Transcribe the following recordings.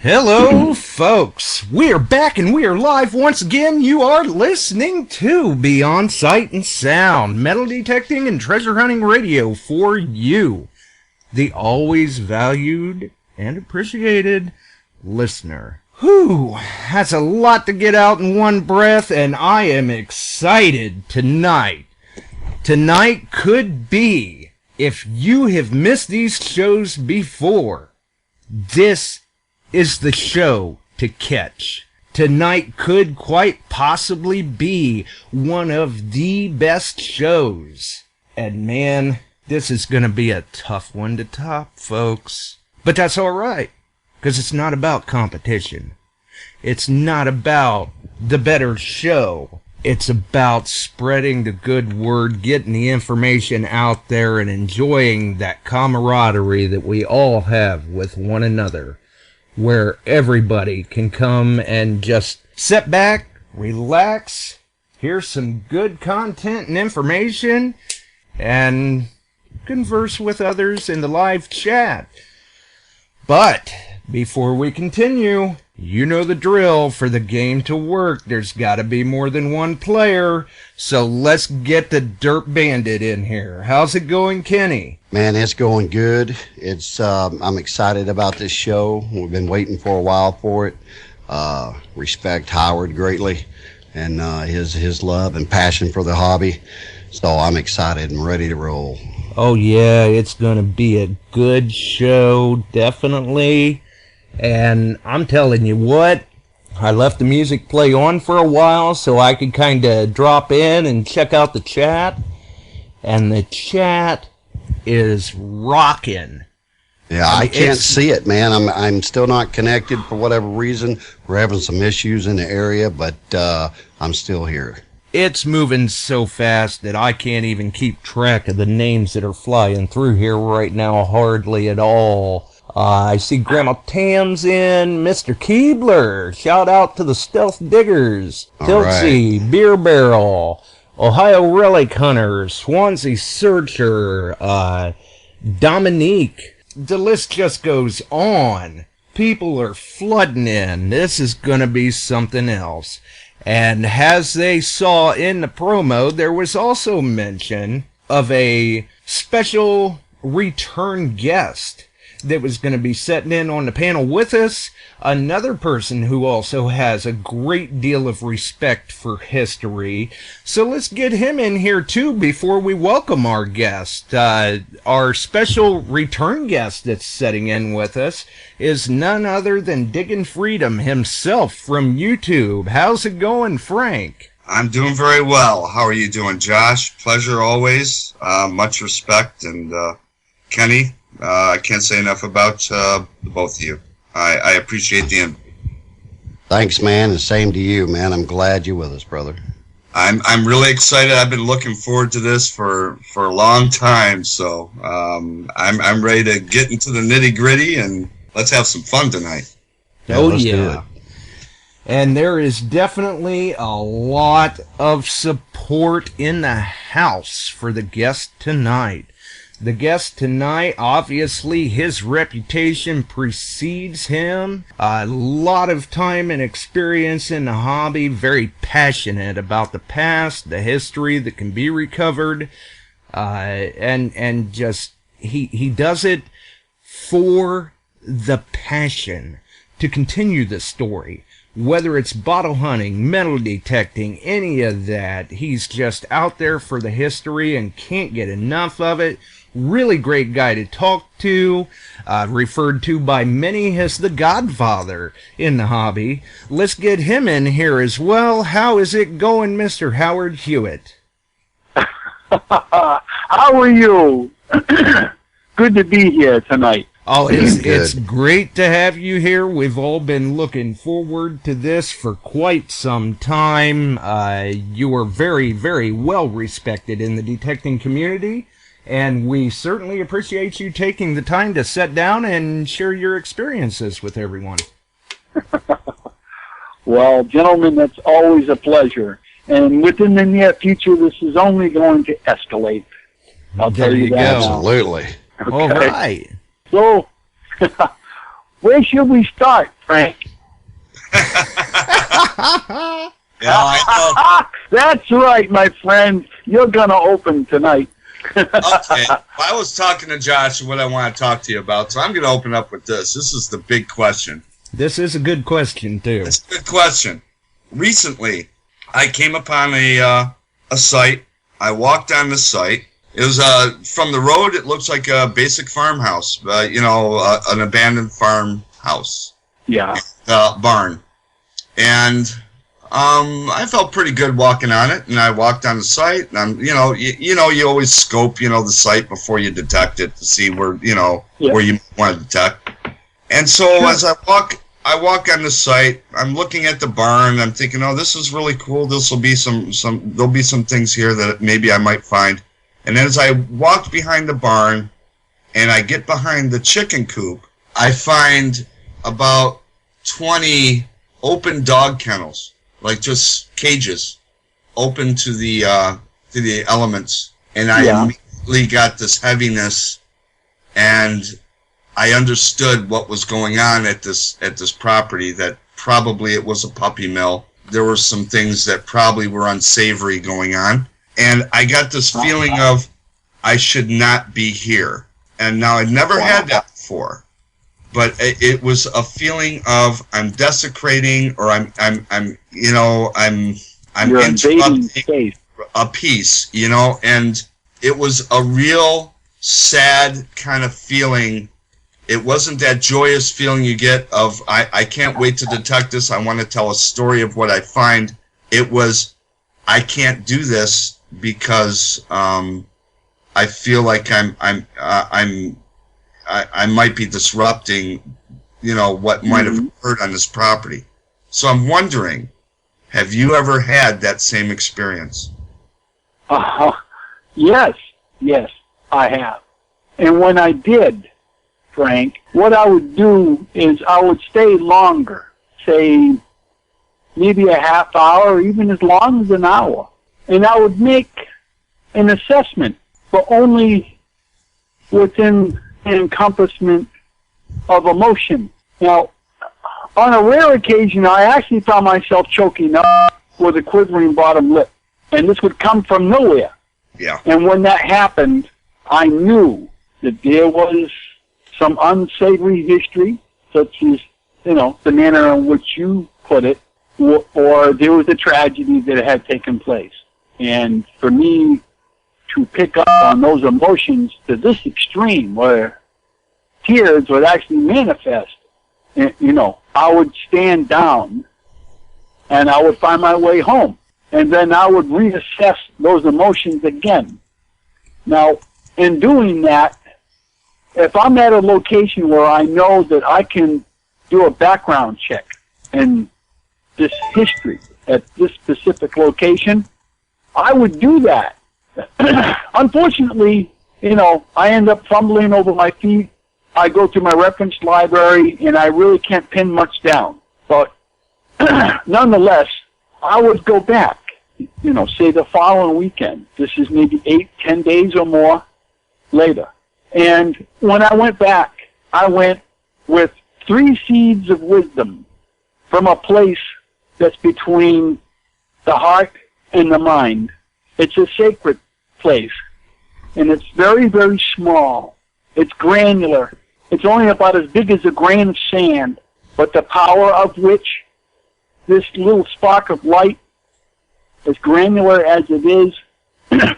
Hello, folks. We are back and we are live once again. You are listening to Beyond Sight and Sound, metal detecting and treasure hunting radio for you, the always valued and appreciated listener. Whew, that's a lot to get out in one breath, and I am excited tonight. Tonight could be, if you have missed these shows before, this is the show to catch. Tonight could quite possibly be one of the best shows. And man, this is going to be a tough one to top, folks. But that's alright, because it's not about competition. It's not about the better show. It's about spreading the good word, getting the information out there, and enjoying that camaraderie that we all have with one another, where everybody can come and just sit back, relax, hear some good content and information, and converse with others in the live chat. But before we continue, you know the drill. For the game to work, there's got to be more than one player. So let's get the Dirt Bandit in here. How's it going, Kenny? Man, it's going good. I'm excited about this show. We've been waiting for a while for it. Respect Howard greatly and his love and passion for the hobby. So I'm excited and ready to roll. Oh yeah, it's going to be a good show, definitely. And I'm telling you what, I left the music play on for a while so I could kind of drop in and check out the chat. And the chat is rocking. Yeah, I can't see it, man. I'm still not connected for whatever reason. We're having some issues in the area, but I'm still here. It's moving so fast that I can't even keep track of the names that are flying through here right now, hardly at all. I see Grandma Tam's in, Mr. Keebler, shout out to the Stealth Diggers, Tiltsy, right. Beer Barrel, Ohio Relic Hunter, Swansea Searcher, Dominique. The list just goes on. People are flooding in. This is going to be something else. And as they saw in the promo, there was also mention of a special return guest that was going to be sitting in on the panel with us. Another person who also has a great deal of respect for history. So let's get him in here too before we welcome our guest. Our special return guest that's sitting in with us is none other than Diggin' Freedom himself from YouTube. How's it going, Frank? I'm doing very well. How are you doing, Josh? Pleasure always. Much respect. And Kenny, I can't say enough about both of you. I appreciate the invite. Thanks, man, and same to you, man. I'm glad you're with us, brother. I'm really excited. I've been looking forward to this for a long time, so I'm ready to get into the nitty-gritty, and let's have some fun tonight. Oh, yeah. And there is definitely a lot of support in the house for the guest tonight. The guest tonight, obviously, his reputation precedes him. A lot of time and experience in the hobby, very passionate about the past, the history that can be recovered, and just, he does it for the passion to continue the story. Whether it's bottle hunting, metal detecting, any of that, he's just out there for the history and can't get enough of it. Really great guy to talk to, referred to by many as the Godfather in the hobby. Let's get him in here as well. How is it going, Mr. Howard Hewitt? How are you? Good to be here tonight. Oh, it's great to have you here. We've all been looking forward to this for quite some time. You are very, very well respected in the detecting community, and we certainly appreciate you taking the time to sit down and share your experiences with everyone. Well, gentlemen, that's always a pleasure. And within the near future, this is only going to escalate. I'll tell you that. Absolutely. Okay. All right. So, Where should we start, Frank? Yeah, I That's right, my friend. You're going to open tonight. know. Okay. I was talking to Josh what I want to talk to you about, so I'm going to open up with this. This is the big question. This is a good question, too. It's a good question. Recently, I came upon a site. I walked on the site. It was from the road. It looks like a basic farmhouse, an abandoned farmhouse. Yeah. Barn. And I felt pretty good walking on it, and I walked on the site, and I'm, you always scope, the site before you detect it to see where, where you want to detect. And so as I walk on the site, I'm looking at the barn, I'm thinking, oh, this is really cool. This will be there'll be some things here that maybe I might find. And then as I walked behind the barn, and I get behind the chicken coop, I find about 20 open dog kennels, like just cages, open to the elements, and I immediately got this heaviness, and I understood what was going on at this property. That probably it was a puppy mill. There were some things that probably were unsavory going on, and I got this feeling of I should not be here. And now I'd never had that before. But it was a feeling of I'm desecrating, or I'm interrupting a piece, and it was a real sad kind of feeling. It wasn't that joyous feeling you get of I can't wait to detect this. I want to tell a story of what I find. It was I can't do this because I feel like I might be disrupting, what might have occurred on this property. So I'm wondering, have you ever had that same experience? Yes, I have. And when I did, Frank, what I would do is I would stay longer, say maybe a half hour or even as long as an hour. And I would make an assessment, but only within encompassment of emotion. Now, on a rare occasion, I actually found myself choking up with a quivering bottom lip, and this would come from nowhere. Yeah. And when that happened, I knew that there was some unsavory history, such as, the manner in which you put it, or there was a tragedy that had taken place. And for me to pick up on those emotions to this extreme where tears would actually manifest, I would stand down and I would find my way home. And then I would reassess those emotions again. Now, in doing that, if I'm at a location where I know that I can do a background check and this history at this specific location, I would do that. Unfortunately, I end up fumbling over my feet. I go to my reference library, and I really can't pin much down. But nonetheless, I would go back, say the following weekend. This is maybe 8-10 days or more later. And when I went back, I went with 3 seeds of wisdom from a place that's between the heart and the mind. It's a sacred place, and it's very, very small. It's granular. It's only about as big as a grain of sand, but the power of which this little spark of light, as granular as it is,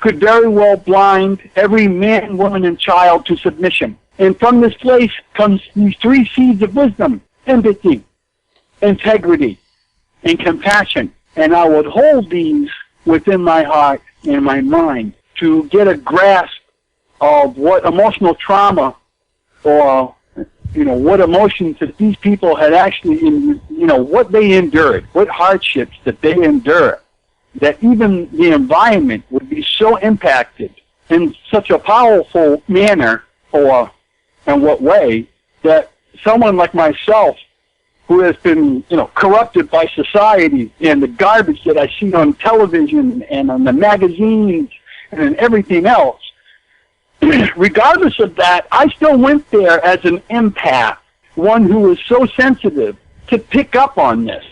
could very well blind every man, woman, and child to submission. And from this place comes these 3 seeds of wisdom: empathy, integrity, and compassion. And I would hold these within my heart and my mind to get a grasp of what emotional trauma or, what emotions that these people had actually, what they endured, what hardships that they endured, that even the environment would be so impacted in such a powerful manner, or in what way, that someone like myself, who has been, corrupted by society and the garbage that I see on television and on the magazines and everything else, regardless of that, I still went there as an empath one who is so sensitive to pick up on this.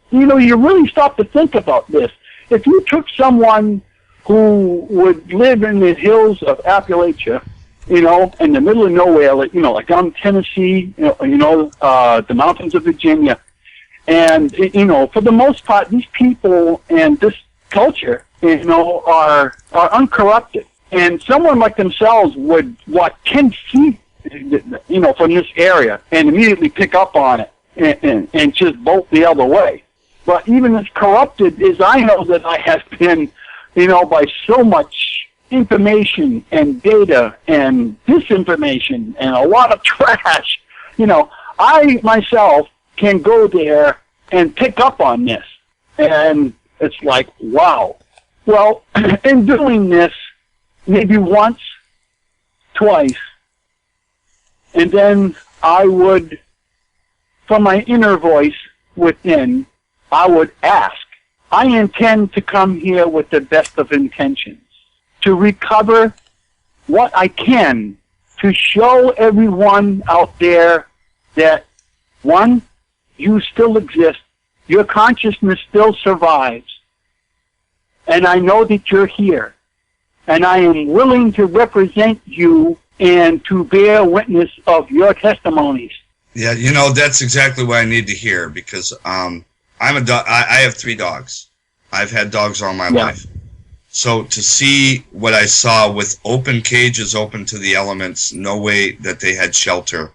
You know, you really stop to think about this. If you took someone who would live in the hills of Appalachia, you know, in the middle of nowhere, like, you know, like down Tennessee, the mountains of Virginia, and, you know, for the most part, these people and this culture, you know, are uncorrupted. And someone like themselves would walk 10 feet, you know, from this area and immediately pick up on it and just bolt the other way. But even as corrupted as I know that I have been, you know, by so much information and data and disinformation and a lot of trash, you know, I myself can go there and pick up on this. And it's like, wow. Well, in doing this, maybe once, twice, and then I would, from my inner voice within, I would ask. I intend to come here with the best of intentions, to recover what I can, to show everyone out there that, one, you still exist, your consciousness still survives, and I know that you're here, and I am willing to represent you and to bear witness of your testimonies. Yeah, you know, that's exactly what I need to hear, because I'm a dog. I have 3 dogs. I've had dogs all my life. So to see what I saw with open cages open to the elements, no way that they had shelter.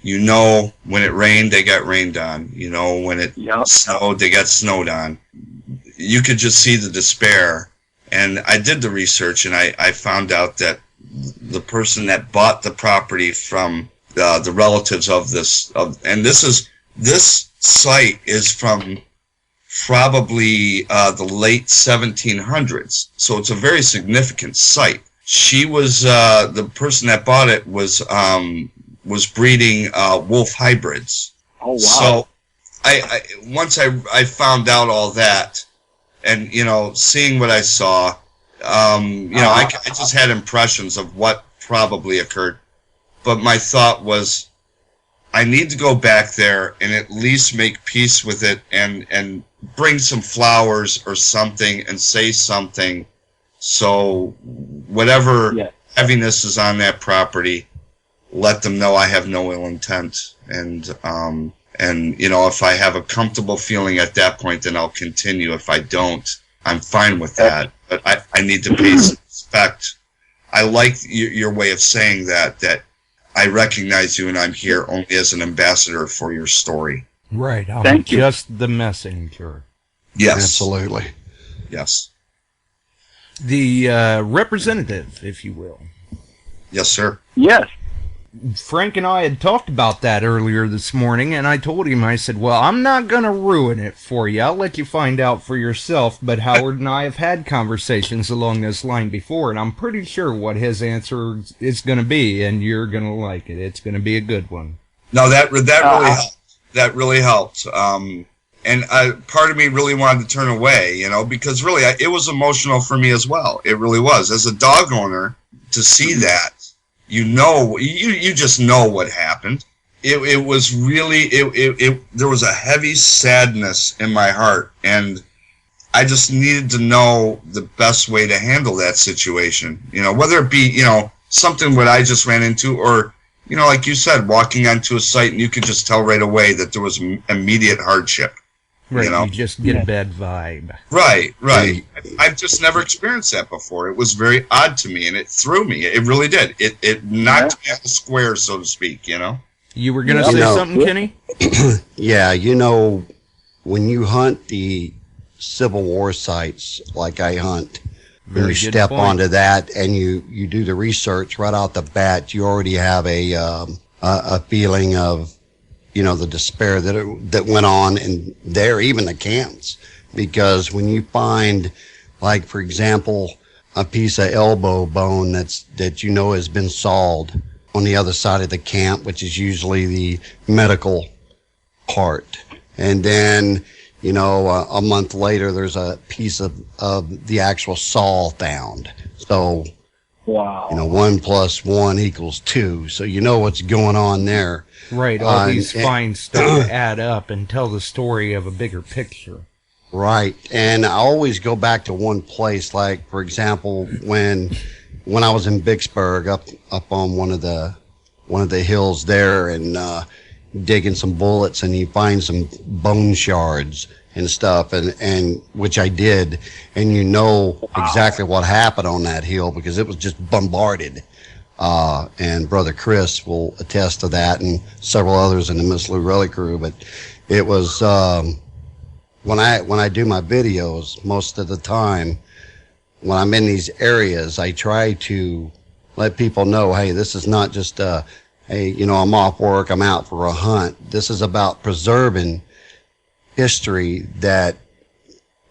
You know, when it rained, they got rained on. You know, when it snowed, they got snowed on. You could just see the despair. And I did the research, and I found out that the person that bought the property from the relatives of this, this site is from probably the late 1700s, so it's a very significant site. She was the person that bought it was breeding wolf hybrids. Oh wow! So I once I found out all that, and you know, seeing what I saw, you know, I just had impressions of what probably occurred, but my thought was, I need to go back there and at least make peace with it and bring some flowers or something and say something, so whatever heaviness is on that property, let them know I have no ill intent. And you know, if I have a comfortable feeling at that point, then I'll continue. If I don't, I'm fine with that. But I need to pay some respect. I like your way of saying that I recognize you and I'm here only as an ambassador for your story. Right. Thank you. Just the messenger. Yes. Absolutely. Yes. The representative, if you will. Yes, sir. Yes. Frank and I had talked about that earlier this morning, and I told him, I said, well, I'm not going to ruin it for you. I'll let you find out for yourself, but Howard and I have had conversations along this line before, and I'm pretty sure what his answer is going to be, and you're going to like it. It's going to be a good one. No, that really helped. That really helped. And part of me really wanted to turn away, you know, because really it was emotional for me as well. It really was. As a dog owner, to see that, you know, you just know what happened. It was really, there was a heavy sadness in my heart, and I just needed to know the best way to handle that situation. You know, whether it be, you know, something what I just ran into, or, you know, like you said, walking onto a site and you could just tell right away that there was immediate hardship. Right, you know? you just get a bad vibe. Right. I've just never experienced that before. It was very odd to me, and it threw me. It really did. It knocked me out the square, so to speak, you know? You were going to say something, Kenny? Yeah, you know, when you hunt the Civil War sites like I hunt, when you step onto that and you do the research right out the bat, you already have a feeling of, you know, the despair that went on in there, even the camps. Because when you find, like, for example, a piece of elbow bone that you know has been sawed on the other side of the camp, which is usually the medical part, and then, you know, a month later there's a piece of the actual saw found. So Wow. 1 + 1 = 2. So you know what's going on there. Right, all these finds start to add up and tell the story of a bigger picture. Right, and I always go back to one place. Like, for example, when I was in Vicksburg, up on one of the hills there, and digging some bullets, and you find some bone shards and stuff, and which I did, and you know exactly what happened on that hill because it was just bombarded. And Brother Chris will attest to that, and several others in the Miss Lou Relic crew. But it was when I do my videos, most of the time when I'm in these areas, I try to let people know, hey, this is not just hey, I'm off work, I'm out for a hunt. This is about preserving history that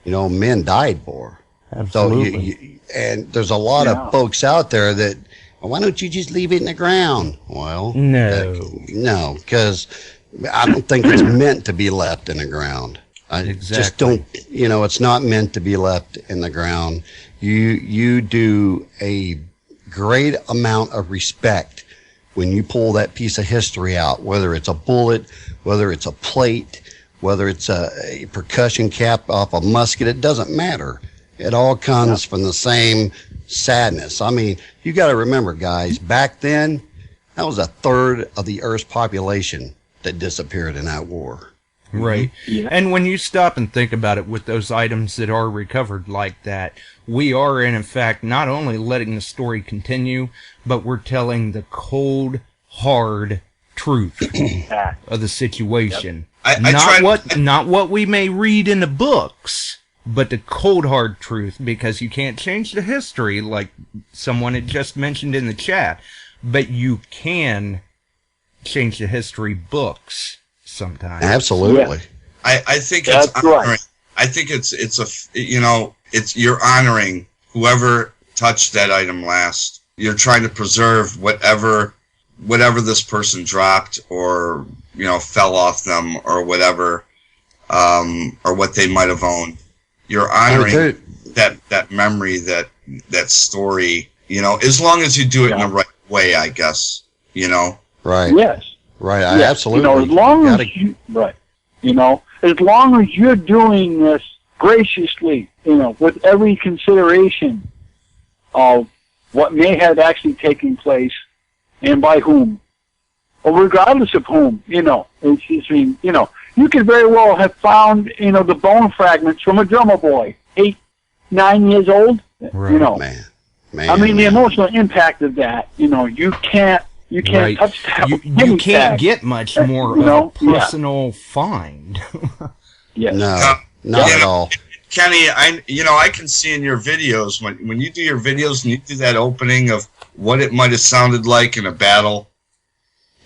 men died for. Absolutely. So and there's a lot of folks out there that, why don't you just leave it in the ground? Well, no, because I don't think it's meant to be left in the ground. I just don't, it's not meant to be left in the ground. You do a great amount of respect when you pull that piece of history out, whether it's a bullet, whether it's a plate, whether it's a percussion cap off a musket, it doesn't matter. It all comes from the same sadness. I mean, you got to remember, guys, back then, that was a third of the Earth's population that disappeared in that war. Right. Yeah. And when you stop and think about it, with those items that are recovered like that, we are, in fact, not only letting the story continue, but we're telling the cold, hard truth of the situation. Not what we may read in the books, but the cold, hard truth, because you can't change the history, like someone had just mentioned in the chat, but you can change the history books sometimes. Absolutely. Yeah. I think it's honoring. Right. I think it's you're honoring whoever touched that item last. You're trying to preserve whatever this person dropped or fell off them or whatever, or what they might have owned. You're honoring that memory, that story, as long as you do it in the right way, I guess, Right. Yes. Right. Yes. Absolutely. As long as long as you're doing this graciously, with every consideration of what may have actually taken place and by whom, or regardless of whom, you could very well have found, the bone fragments from a drummer boy, 8, 9 years old. Right. Man. I mean, the emotional impact of that. You can't right. touch that. You can't get much more of a personal find. Yes. No, not at all. Kenny, I can see in your videos when you do your videos and you do that opening of what it might have sounded like in a battle,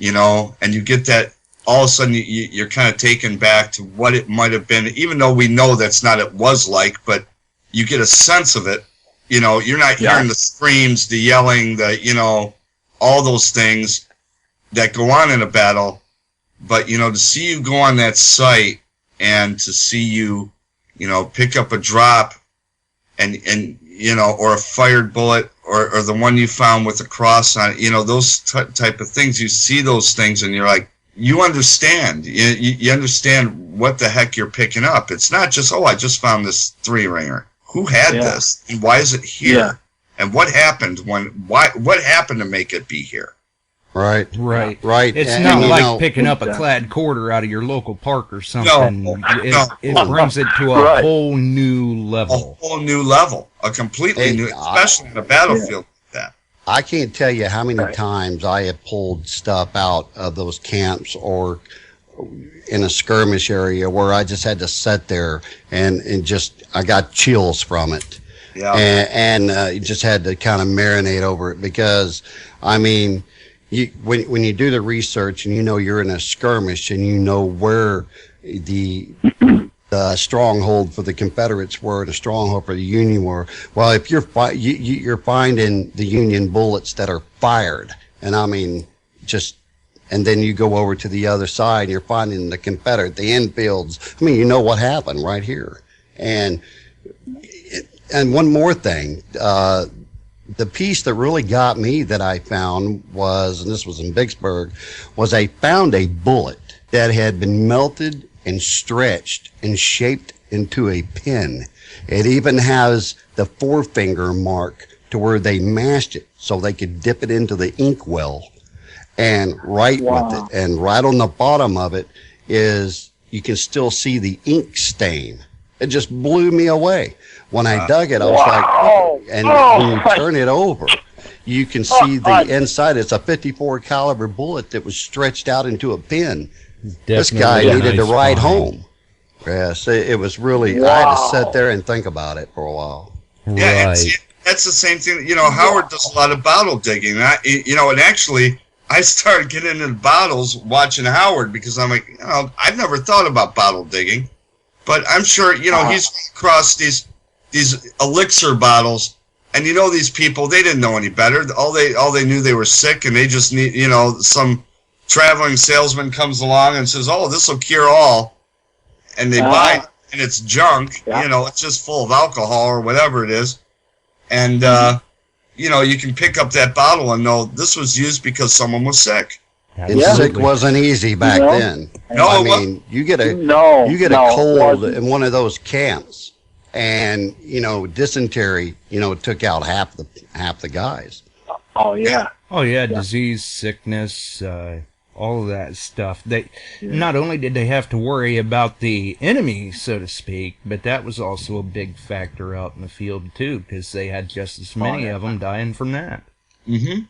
and you get that. All of a sudden, you're kind of taken back to what it might have been, even though we know that's not it was like, but you get a sense of it. You're not hearing the screams, the yelling, all those things that go on in a battle. But, to see you go on that site and to see you, pick up a drop and or a fired bullet or the one you found with a cross on it, those type of things, you see those things and you're like, you understand. You understand what the heck you're picking up. It's not just, I just found this 3-ringer. Who had this? And why is it here? Yeah. And what happened what happened to make it be here? Right. It's not like picking up a clad quarter out of your local park or something. It brings it to a whole new level. A whole new level. A completely new, especially in a battlefield like that. I can't tell you how many times I have pulled stuff out of those camps or in a skirmish area where I just had to sit there and just, I got chills from it. Yeah. And you just had to kind of marinate over it because, I mean, when you do the research and you're in a skirmish and where the stronghold for the Confederates were, the stronghold for the Union were. Well, if you're finding the Union bullets that are fired, and I mean and then you go over to the other side and you're finding the Confederate, the Enfields. I mean, what happened right here. And one more thing, the piece that really got me that I found was, and this was in Vicksburg, was I found a bullet that had been melted and stretched and shaped into a pin. It even has the forefinger mark to where they mashed it so they could dip it into the inkwell and write with it. And right on the bottom of it is, you can still see the ink stain. It just blew me away. When I dug it, I was like, oh. And when you turn it over, you can see the inside. It's a 54 caliber bullet that was stretched out into a pin. This guy needed to ride home. Yes, it was really, I had to sit there and think about it for a while. Yeah, that's the same thing. You know, Howard does a lot of bottle digging. And actually, I started getting into bottles watching Howard because I'm like, I've never thought about bottle digging. But I'm sure, he's across these elixir bottles, and these people, they didn't know any better. All they knew, they were sick, and they just need, some traveling salesman comes along and says, "Oh, this will cure all," and they buy it, and it's junk. Yeah. It's just full of alcohol or whatever it is, and you can pick up that bottle and know this was used because someone was sick. And sick wasn't easy back then. No, I mean, you get a cold in one of those camps, and dysentery, took out half the guys. Oh yeah. Oh yeah, disease, sickness, all of that stuff. They not only did they have to worry about the enemy, so to speak, but that was also a big factor out in the field too, because they had just as many of them dying from that. Mm-hmm.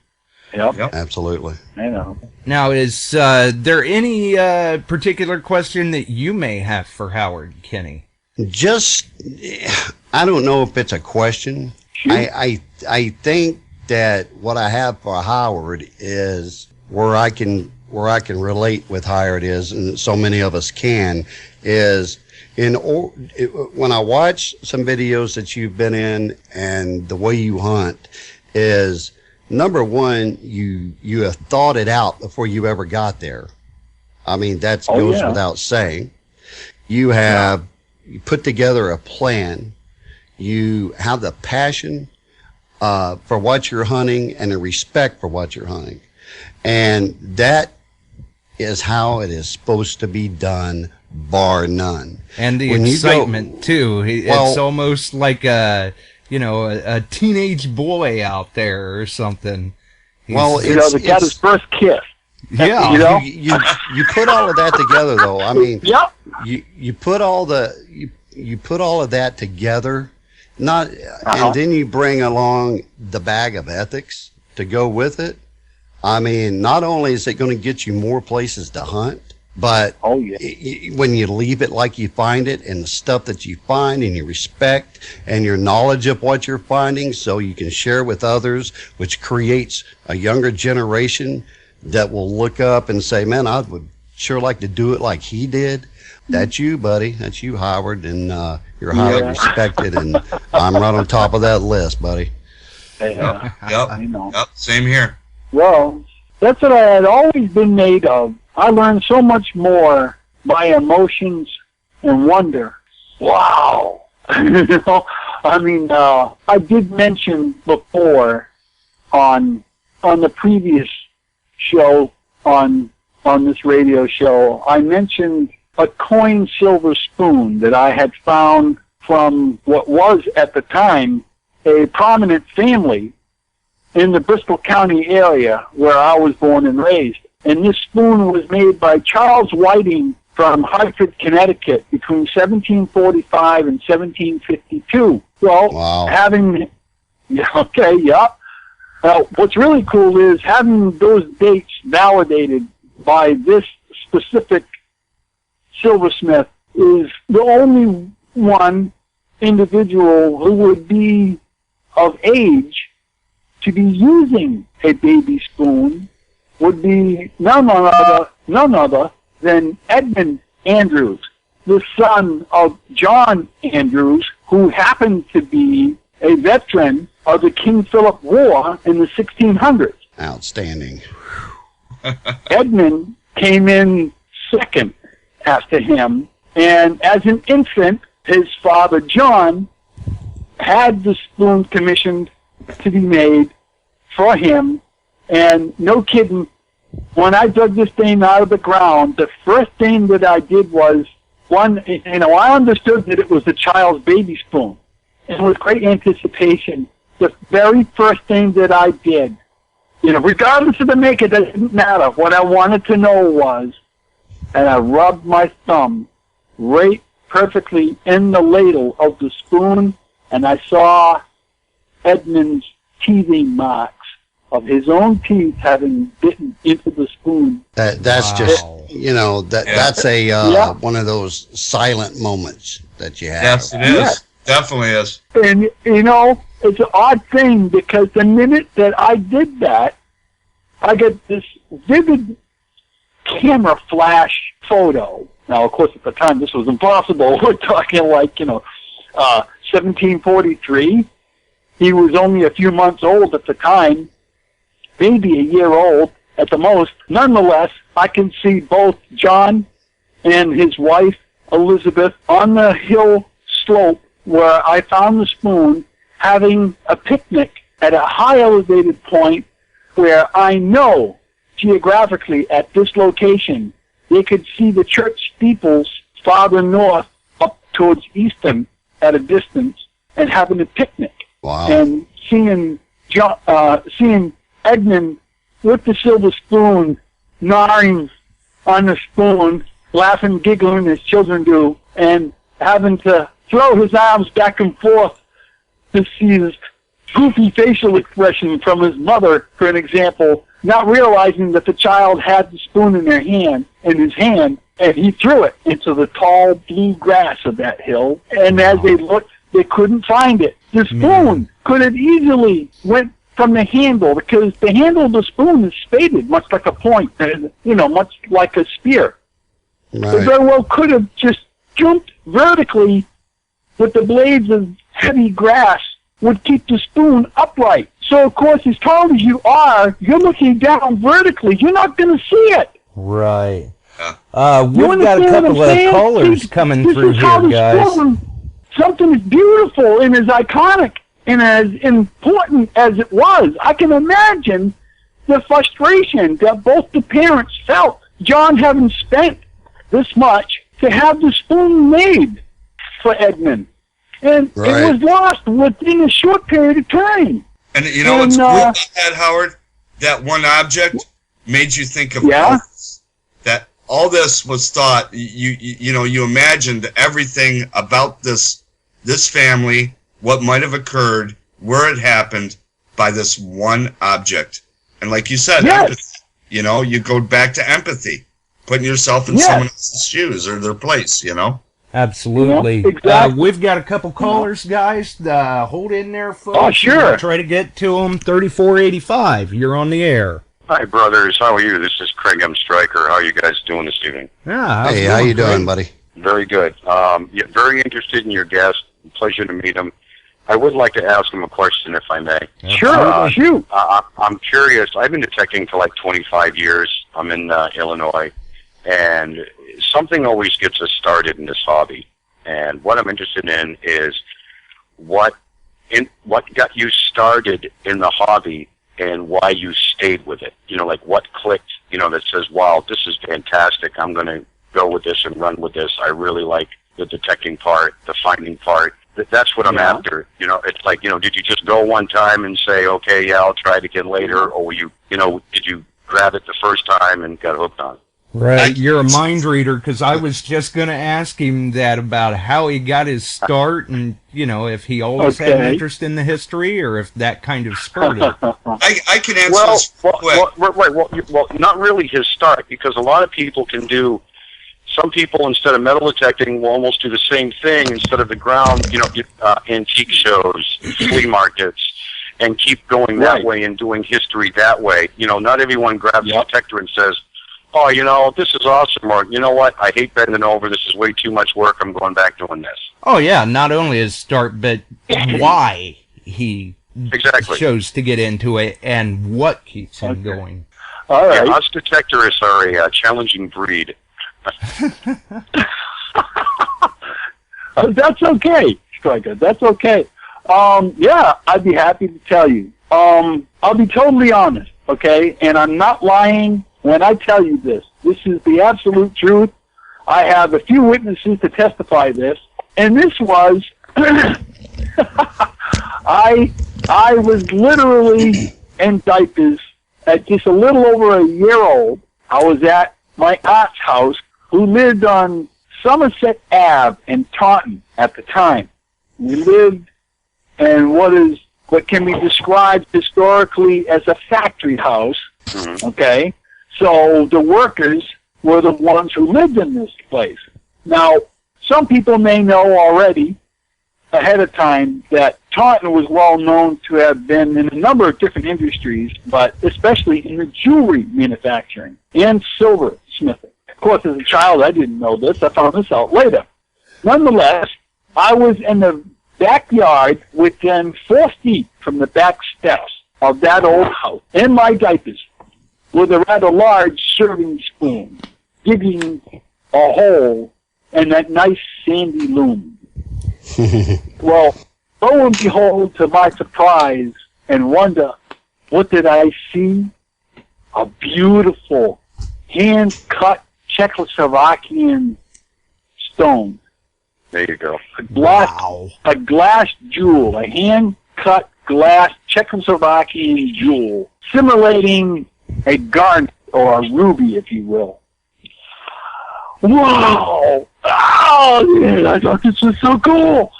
Yep. Absolutely. I know. Now, is there any particular question that you may have for Howard, Kenny? I don't know if it's a question. Sure. I think that what I have for Howard is where I can relate with Howard is, and so many of us can, is when I watch some videos that you've been in and the way you hunt is, number one, you have thought it out before you ever got there. I mean, that goes without saying. You put together a plan. You have the passion for what you're hunting and the respect for what you're hunting. And that is how it is supposed to be done, bar none. And the excitement, too. It's almost like a teenage boy out there or something. That got his first kiss. Yeah. You put all of that together, though. I mean, you put all of that together, and then you bring along the bag of ethics to go with it. I mean, not only is it going to get you more places to hunt, but when you leave it like you find it, and the stuff that you find and you respect and your knowledge of what you're finding so you can share with others, which creates a younger generation that will look up and say, man, I would sure like to do it like he did. That's you, buddy. That's you, Howard, and you're highly respected, and I'm right on top of that list, buddy. Yep. Same here. Well, that's what I had always been made of. I learned so much more by emotions and wonder. Wow. I mean, I did mention before on the previous show, on this radio show, I mentioned a coin silver spoon that I had found from what was at the time a prominent family in the Bristol County area where I was born and raised. And this spoon was made by Charles Whiting from Hartford, Connecticut between 1745 and 1752. Well, what's really cool is having those dates validated by this specific silversmith is the only one individual who would be of age to be using a baby spoon would be none other than Edmund Andrews, the son of John Andrews, who happened to be a veteran of the King Philip War in the 1600s. Outstanding. Edmund came in second after him, and as an infant, his father John had the spoon commissioned to be made for him. And no kidding, when I dug this thing out of the ground, the first thing that I did was, I understood that it was a child's baby spoon. And with great anticipation, the very first thing that I did, regardless of the make, it didn't matter. What I wanted to know was, and I rubbed my thumb right perfectly in the ladle of the spoon, and I saw Edmund's teething marks of his own teeth having bitten into the spoon. That's just, that's a one of those silent moments that you have. Yes, it is. Yeah. Definitely is. And, it's an odd thing because the minute that I did that, I get this vivid camera flash photo. Now, of course, at the time, this was impossible. We're talking 1743. He was only a few months old at the time, maybe a year old at the most. Nonetheless, I can see both John and his wife, Elizabeth, on the hill slope where I found the spoon, having a picnic at a high elevated point where I know geographically at this location they could see the church steeples farther north up towards Easton at a distance and having a picnic. Wow. And seeing Edmund with the silver spoon, gnawing on the spoon, laughing, giggling as children do, and having to throw his arms back and forth to see this goofy facial expression from his mother, for an example, not realizing that the child had the spoon in his hand, and he threw it into the tall blue grass of that hill. And as they looked, they couldn't find it. The spoon could have easily went from the handle, because the handle of the spoon is spaded, much like a point, much like a spear. Right. It very well could have just jumped vertically with the blades of heavy grass, would keep the spoon upright. So, of course, as tall as you are, you're looking down vertically. You're not going to see it. Right. We've got a couple of callers coming through here, guys. Something as beautiful and as iconic and as important as it was, I can imagine the frustration that both the parents felt, John having spent this much to have the spoon made for Edmund. And right. It was lost within a short period of time. And what's cool about that, Howard? That one object made you think of that all this was thought. You imagined everything about this family, what might have occurred, where it happened, by this one object. And like you said, empathy, you go back to empathy, putting yourself in someone else's shoes or their place, Absolutely. Yeah, exactly. We've got a couple callers, guys. Hold in there, folks. Oh, sure. We'll try to get to them. 3485. You're on the air. Hi, brothers. How are you? This is Craig M. Stryker. How are you guys doing this evening? Hey, how you doing, buddy? Very good. Very interested in your guest. Pleasure to meet him. I would like to ask him a question, if I may. Sure, shoot. I'm curious. I've been detecting for like 25 years. I'm in Illinois, and something always gets us started in this hobby. And what I'm interested in is what got you started in the hobby and why you stayed with it. Like what clicked, that says, wow, this is fantastic. I'm going to go with this and run with this. I really like the detecting part, the finding part. That's what I'm after. It's like, did you just go one time and say, okay, yeah, I'll try it again later? Or were you, did you grab it the first time and got hooked on it? Right, you're a mind reader, because I was just going to ask him that about how he got his start and, if he always had an interest in the history or if that kind of spurred it. I can answer this quick. Well, not really his start, because a lot of people can do, some people instead of metal detecting will almost do the same thing instead of the ground, antique shows, flea markets, and keep going that way and doing history that way. Not everyone grabs a detector and says, oh, this is awesome, or, you know what, I hate bending over, this is way too much work, I'm going back doing this. Oh, yeah, not only his start, but why he chose to get into it and what keeps him going. All right. Yeah, us detectorists are a challenging breed. That's okay, Striker, that's okay. Yeah, I'd be happy to tell you. I'll be totally honest, okay? And I'm not lying when I tell you this. This is the absolute truth. I have a few witnesses to testify this. And this was, I was literally in diapers at just a little over a year old. I was at my aunt's house, who lived on Somerset Ave in Taunton at the time. We lived in what can be described historically as a factory house, okay? So the workers were the ones who lived in this place. Now, some people may know already ahead of time that Taunton was well known to have been in a number of different industries, but especially in the jewelry manufacturing and silversmithing. Of course, as a child, I didn't know this. I found this out later. Nonetheless, I was in the backyard within 4 feet from the back steps of that old house, in my diapers, with a rather large serving spoon, digging a hole in that nice sandy loom. Well, lo and behold, to my surprise and wonder, what did I see? A beautiful, hand-cut Czechoslovakian stone. There you go. A glass jewel, a hand-cut glass Czechoslovakian jewel, simulating a garnet or a ruby, if you will. Wow! Oh, man, I thought this was so cool.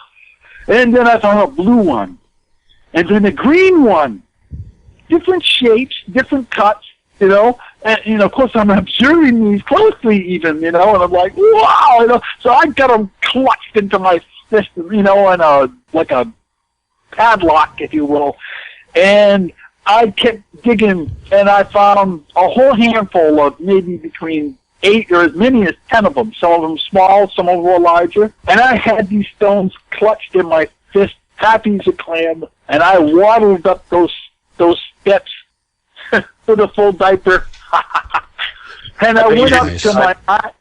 And then I found a blue one. And then a green one. Different shapes, different cuts, you know. And, of course, I'm observing these closely even, and I'm like, wow, So I got them clutched into my fist, in like a padlock, if you will. And I kept digging, and I found a whole handful of maybe between 8 or as many as 10 of them. Some of them small, some of them were larger. And I had these stones clutched in my fist, happy as a clam, and I waddled up those steps with a full diaper. And I went up to my aunt.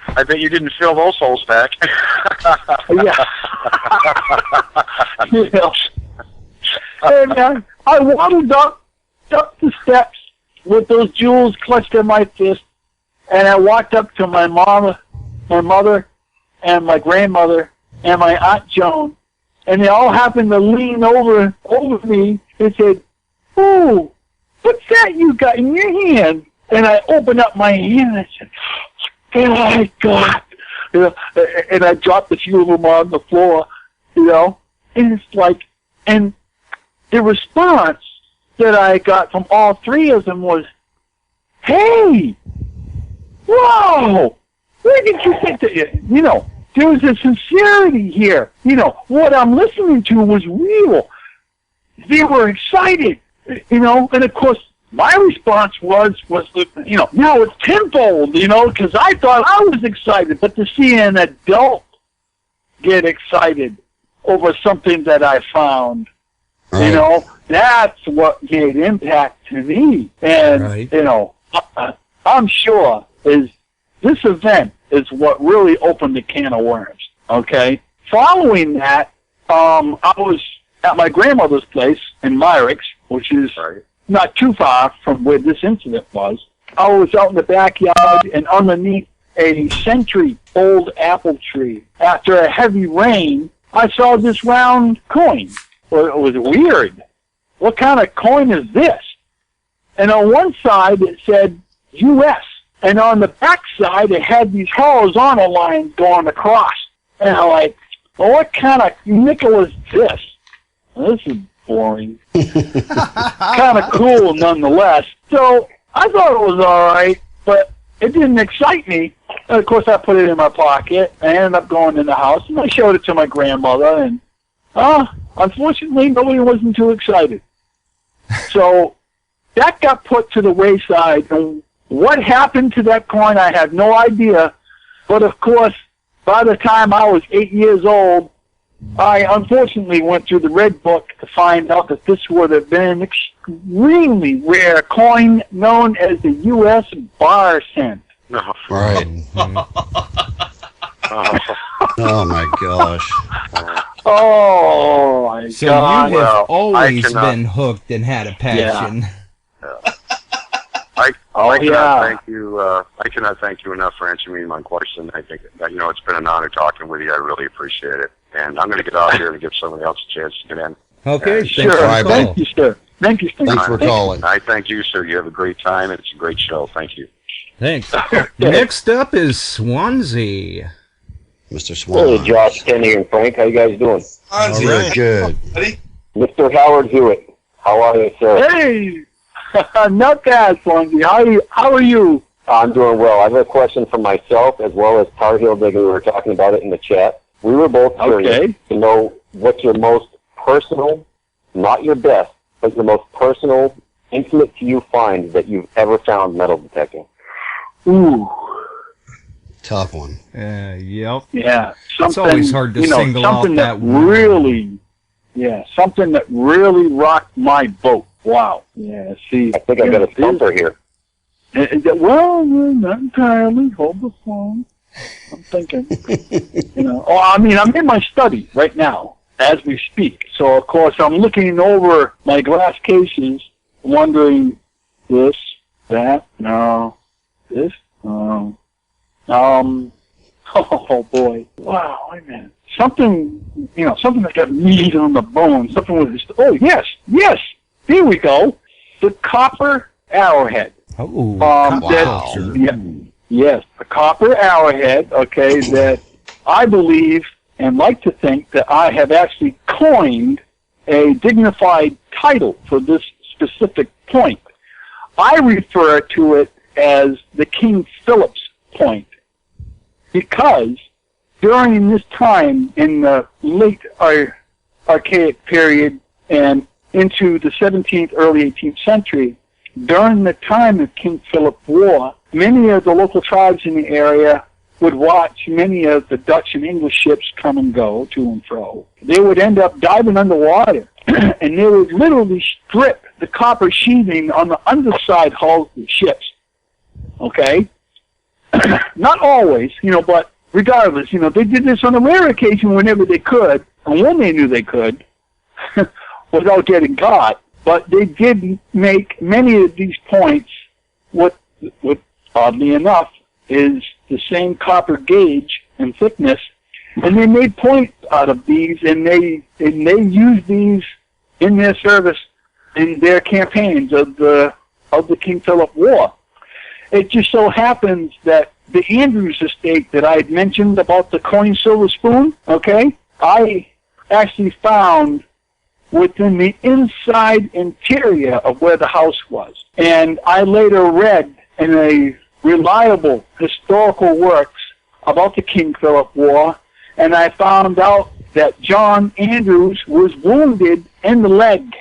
I bet you didn't fill those holes back. Yeah. And I waddled up the steps with those jewels clutched in my fist, and I walked up to my mother, and my grandmother, and my Aunt Joan, and they all happened to lean over me and said, "Ooh, what's that you got in your hand?" And I opened up my hand and I said, "Oh my God!" And I dropped a few of them on the floor, and it's like, and the response that I got from all three of them was, "Hey, whoa, where did you get that?" There was a sincerity here. What I'm listening to was real. They were excited, and of course, my response was, now it's tenfold, because I thought I was excited, but to see an adult get excited over something that I found, Right. That's what made impact to me. And, Right. I'm sure this event is what really opened the can of worms, okay? Following that, I was at my grandmother's place in Myrick's, which is not too far from where this incident was. I was out in the backyard and underneath a century-old apple tree. After a heavy rain, I saw this round coin. Well, it was weird. What kind of coin is this? And on one side it said U.S., and on the back side it had these horizontal lines going across. And I'm like, well, what kind of nickel is this? Well, this is boring. Kind of cool nonetheless. So I thought it was all right, but it didn't excite me. And of course, I put it in my pocket. I ended up going in the house, and I showed it to my grandmother, and unfortunately, nobody wasn't too excited. So that got put to the wayside, and what happened to that coin, I have no idea. But of course, by the time I was 8 years old, I unfortunately went through the Red Book to find out that this would have been an extremely rare coin known as the U.S. bar cent. No. Right. Oh my gosh. Oh my my So God. you have always cannot- been hooked and had a passion. I cannot yeah. thank you. I cannot thank you enough for answering me my question. I think that, it's been an honor talking with you. I really appreciate it. And I'm going to get out here to give somebody else a chance to get in. Okay, Sure. thanks for All right, the call. Thank you, sir. Thank you, sir. Thanks for calling. I thank you, sir. You have a great time, and it's a great show. Thank you. Thanks. Next up is Swansea. Mr. Swan. Hey, Josh, Kenny, and Frank. How you guys doing? Fonzie, Good, good. buddy. Mr. Howard Hewitt. How are you, sir? Hey, not bad, Fonzie. How are you? I'm doing well. I have a question for myself as well as Tar Heel Digger. We were talking about it in the chat. We were both curious to know what's your most personal, not your best, but your most personal, intimate to you find that you've ever found metal detecting. Ooh, Tough one. Yep. yeah. It's always hard to single out something that one. something that really rocked my boat. Wow. Yeah. See, I think I got a stumper here. Well, not entirely. Hold the phone. I'm thinking. I'm in my study right now as we speak. So of course I'm looking over my glass cases, wondering this, that, no, this, no. Oh boy. Wow, wait a minute. Something that got meat on the bone. Something with this. Oh yes. Here we go. The copper arrowhead. Oh, wow. Yes, the copper arrowhead, okay, that I believe and like to think that I have actually coined a dignified title for this specific point. I refer to it as the King Philip's point because during this time in the late Archaic period and into the 17th, early 18th century, during the time of King Philip War, many of the local tribes in the area would watch many of the Dutch and English ships come and go to and fro. They would end up diving underwater, and they would literally strip the copper sheathing on the underside hulls of the ships. Okay? Not always, but regardless, they did this on a rare occasion whenever they could, and when they knew they could, without getting caught. But they did make many of these points what oddly enough, is the same copper gauge and thickness, and they made points out of these, and they used these in their service in their campaigns of the King Philip War. It just so happens that the Andrews estate that I had mentioned about the coin silver spoon, okay, I actually found within the inside interior of where the house was. And I later read in a reliable historical works about the King Philip War, and I found out that John Andrews was wounded in the leg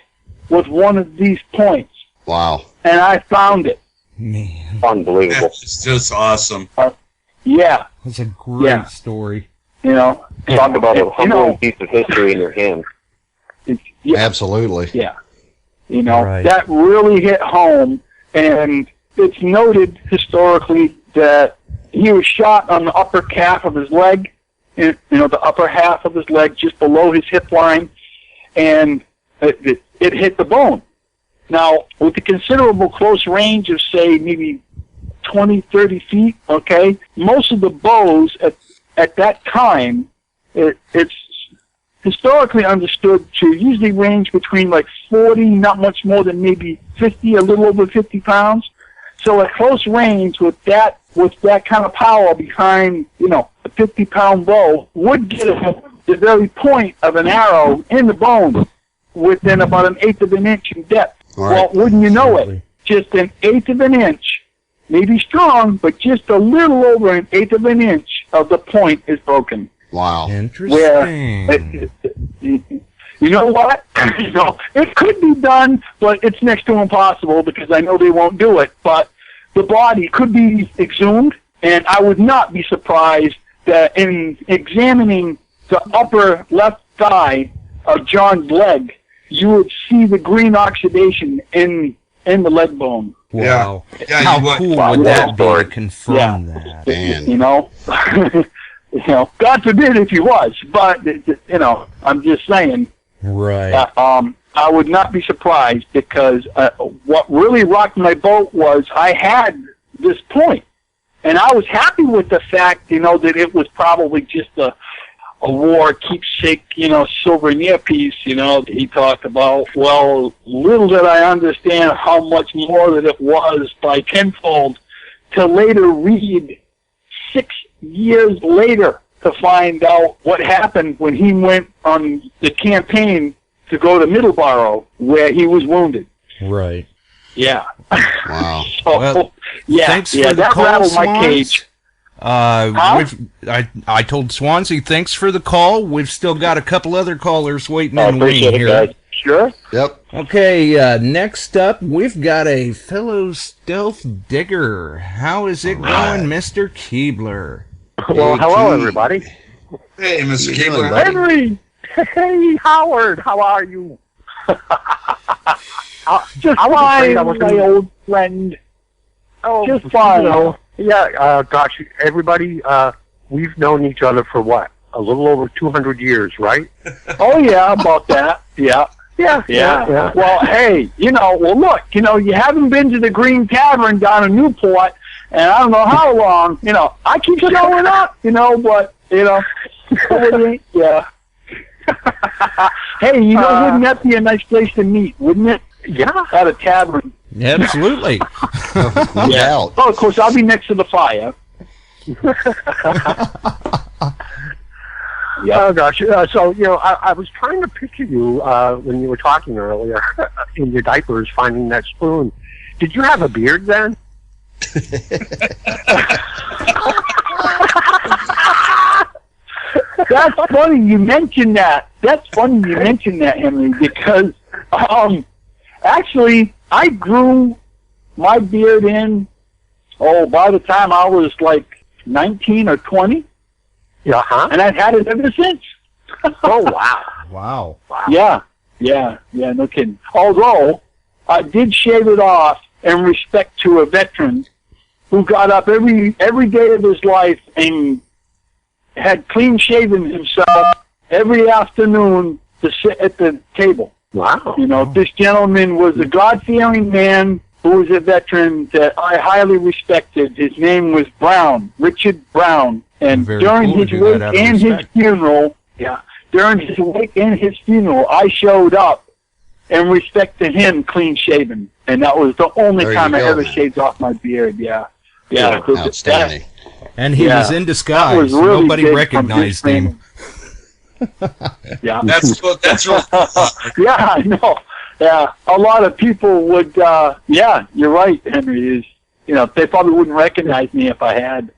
with one of these points. Wow. And I found it. Man, Unbelievable. It's just awesome. Yeah. that's a great story. Talk about a humbling piece of history in your hand. Yeah. Absolutely. Yeah. Right. That really hit home, and it's noted historically that he was shot on the upper calf of his leg, the upper half of his leg, just below his hip line, and it hit the bone. Now, with a considerable close range of, say, maybe 20, 30 feet, okay, most of the bows at that time, it's historically understood to usually range between like 40, not much more than maybe 50, a little over 50 pounds. So at close range with that kind of power behind, a 50-pound bow would get the very point of an arrow in the bone within about an eighth of an inch in depth. Right. Well, wouldn't you know it? Just an eighth of an inch, maybe strong, but just a little over an eighth of an inch of the point is broken. Wow. Interesting. You know what? It could be done, but it's next to impossible because I know they won't do it. But the body could be exhumed, and I would not be surprised that in examining the upper left thigh of John's leg, you would see the green oxidation in the leg bone. Wow. Yeah, How you would. cool Wow, would yeah. that be to confirm that? Man. God forbid if he was, but I'm just saying, Right. I would not be surprised because what really rocked my boat was I had this point, and I was happy with the fact, that it was probably just a war keepsake, souvenir piece, that he talked about. Well, little did I understand how much more that it was by tenfold to later read 6 years later to find out what happened when he went on the campaign to go to Middleborough, where he was wounded. Right. Yeah. Wow. So, Well, yeah, thanks yeah, for the that call, rattled my Swans. cage. I told Swansea, thanks for the call. We've still got a couple other callers waiting I in wing appreciate it, here. guys. Sure. Yep. Okay, next up, we've got a fellow stealth digger. How is it going, Mr. Keebler? Well, hello, everybody. Hey, Mr. How you doing, Keebler. buddy? Henry! Hey, Howard! How are you? Just I was afraid I fine, was my gonna- old friend. Oh, Just fine. Yeah, gosh, everybody, we've known each other for what? A little over 200 years, right? Oh, yeah, about that. Yeah. Yeah. Well, hey, look, you haven't been to the Green Tavern down in Newport, and I don't know how long, I keep showing up, but, yeah. Hey, wouldn't that be a nice place to meet, wouldn't it? Yeah. At a tavern. Absolutely. No doubt. Oh, of course, I'll be next to the fire. Oh, gosh. So, I was trying to picture you when you were talking earlier in your diapers, finding that spoon. Did you have a beard then? That's funny you mentioned that. Henry, because actually I grew my beard in by the time I was like 19 or 20, and I've had it ever since. Oh, wow. Wow. Yeah, no kidding. Although I did shave it off in respect to a veteran who got up every day of his life and had clean shaven himself every afternoon to sit at the table. Wow. This gentleman was a God-fearing man who was a veteran that I highly respected. His name was Brown, Richard Brown. And Very during cool to his do that wake out of and his respect. funeral, I showed up in respect to him clean shaven. And that was the only There time you I go, ever man. shaved off my beard, yeah. Outstanding. And he Yeah, was in that disguise. was really Nobody big from recognized his him. Yeah. That's real. Yeah, I know. Yeah, a lot of people would. You're right, Henry. They probably wouldn't recognize me if I had.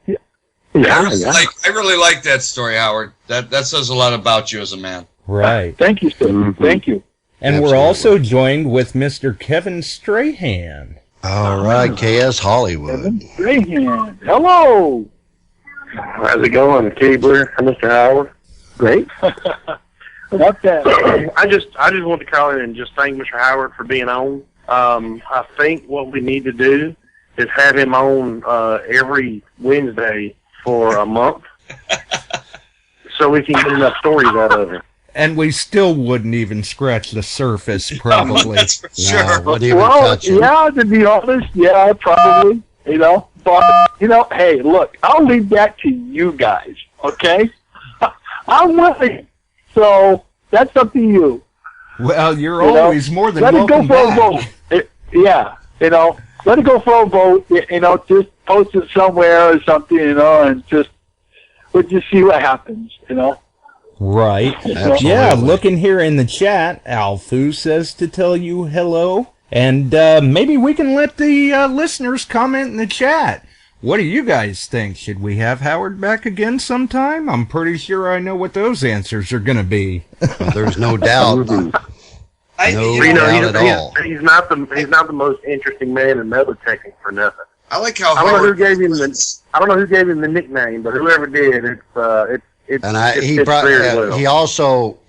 I really like that story, Howard. That says a lot about you as a man. Right. Thank you, sir. Thank you. And Absolutely. we're also joined with Mr. Kevin Strahan. All right, KS Hollywood. Kevin Strahan. Hello. How's it going, Keebler, Mr. Howard? Great. Not bad. I just want to call in and just thank Mr. Howard for being on. I think what we need to do is have him on every Wednesday for a month, so we can get enough stories out of him. And we still wouldn't even scratch the surface, probably. That's for No, sure. wouldn't even Well, touch him. yeah, to be honest, yeah, probably. But hey, look, I'll leave that to you guys. Okay, I'm willing. So that's up to you. Well, you're You know, always more than Let it go welcome for back. a vote. Let it go for a vote. Just post it somewhere or something. And we'll just see what happens. Right. Absolutely. Yeah, looking here in the chat, Alfu says to tell you hello. And maybe we can let the listeners comment in the chat. What do you guys think? Should we have Howard back again sometime? I'm pretty sure I know what those answers are going to be. There's no doubt. No doubt at all. He's not the most interesting man in metal teching for nothing. I like how I don't know who Howard gave him the nickname, but whoever did, it's And it he fits very well.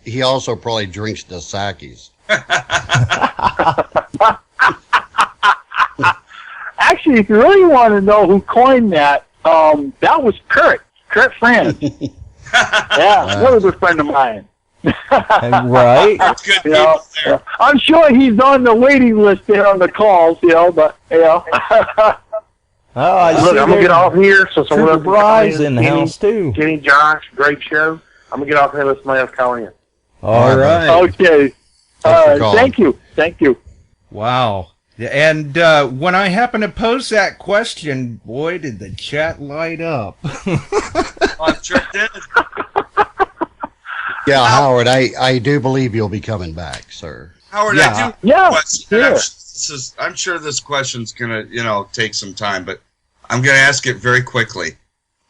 he also probably drinks the sakis. Actually, if you really want to know who coined that, that was Kurt Franz. Yeah, another good friend of mine. Right? That's good You people know, there. I'm sure he's on the waiting list there on the calls, but Oh, I Look, see I'm gonna there- get off here so someone Trooper else can Bry's call in the house too. Kenny, Josh, great show. I'm gonna get off here and let somebody else call in. All right. okay. Thanks for calling. Thank you. Wow. And when I happened to pose that question, boy, did the chat light up. I'm sure it did. Yeah, Howard, I do believe you'll be coming back, sir. Howard, Yeah. I do have Yeah, a question. sure. I'm sure this question's gonna, take some time, but I'm gonna ask it very quickly.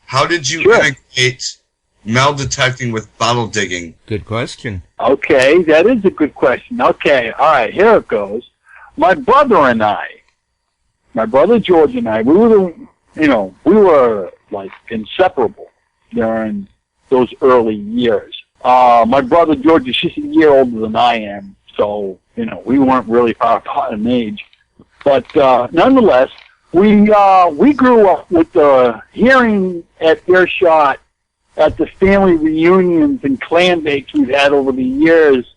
How did you Sure. integrate metal detecting with bottle digging? Good question. Okay, that is a good question. Okay, all right, here it goes. My brother George and I, we were like inseparable during those early years. My brother George is just a year older than I am, so, we weren't really far apart in age. But nonetheless, we grew up with hearing at earshot at the family reunions and clan bakes we've had over the years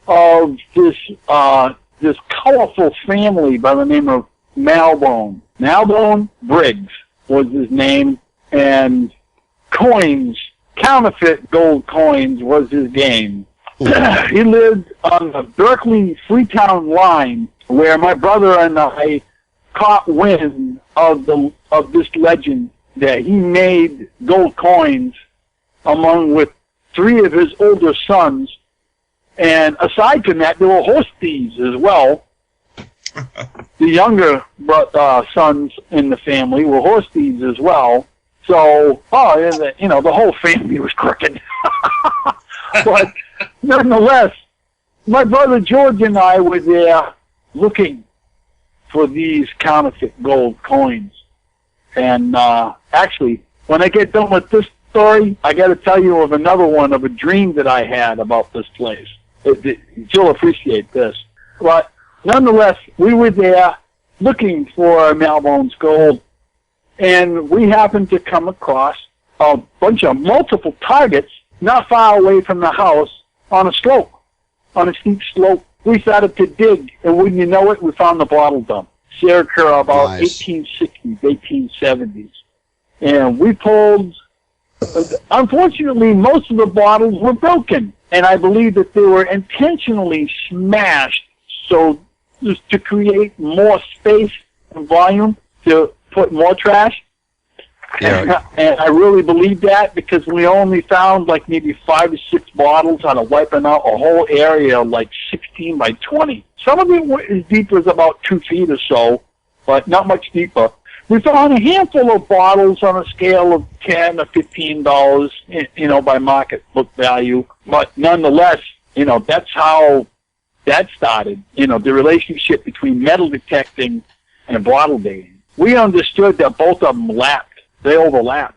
of this colorful family by the name of Malbone. Malbone Briggs was his name, and counterfeit gold coins was his game. He lived on the Berkeley-Freetown line, where my brother and I caught wind of this legend that he made gold coins along with 3 of his older sons. And aside from that, there were horse thieves as well. The younger sons in the family were horse thieves as well. So, the whole family was crooked. But nonetheless, my brother George and I were there looking for these counterfeit gold coins. And actually, when I get done with this story, I got to tell you of another one, of a dream that I had about this place. You'll appreciate this. But nonetheless, we were there looking for Malbone's gold, and we happened to come across a bunch of multiple targets not far away from the house on a slope, on a steep slope. We started to dig, and wouldn't you know it, we found the bottle dump. Circa about Nice. 1860s, 1870s. And we pulled, unfortunately, most of the bottles were broken, and I believe that they were intentionally smashed so just to create more space and volume to put more trash. Yeah. And I really believe that, because we only found like maybe 5 or 6 bottles out of wiping out a whole area like 16 by 20. Some of it were as deep as about 2 feet or so, but not much deeper. We found a handful of bottles on a scale of $10 or $15, by market book value. But nonetheless, that's how that started. The relationship between metal detecting and bottle digging. We understood that both of them lapped. They overlap,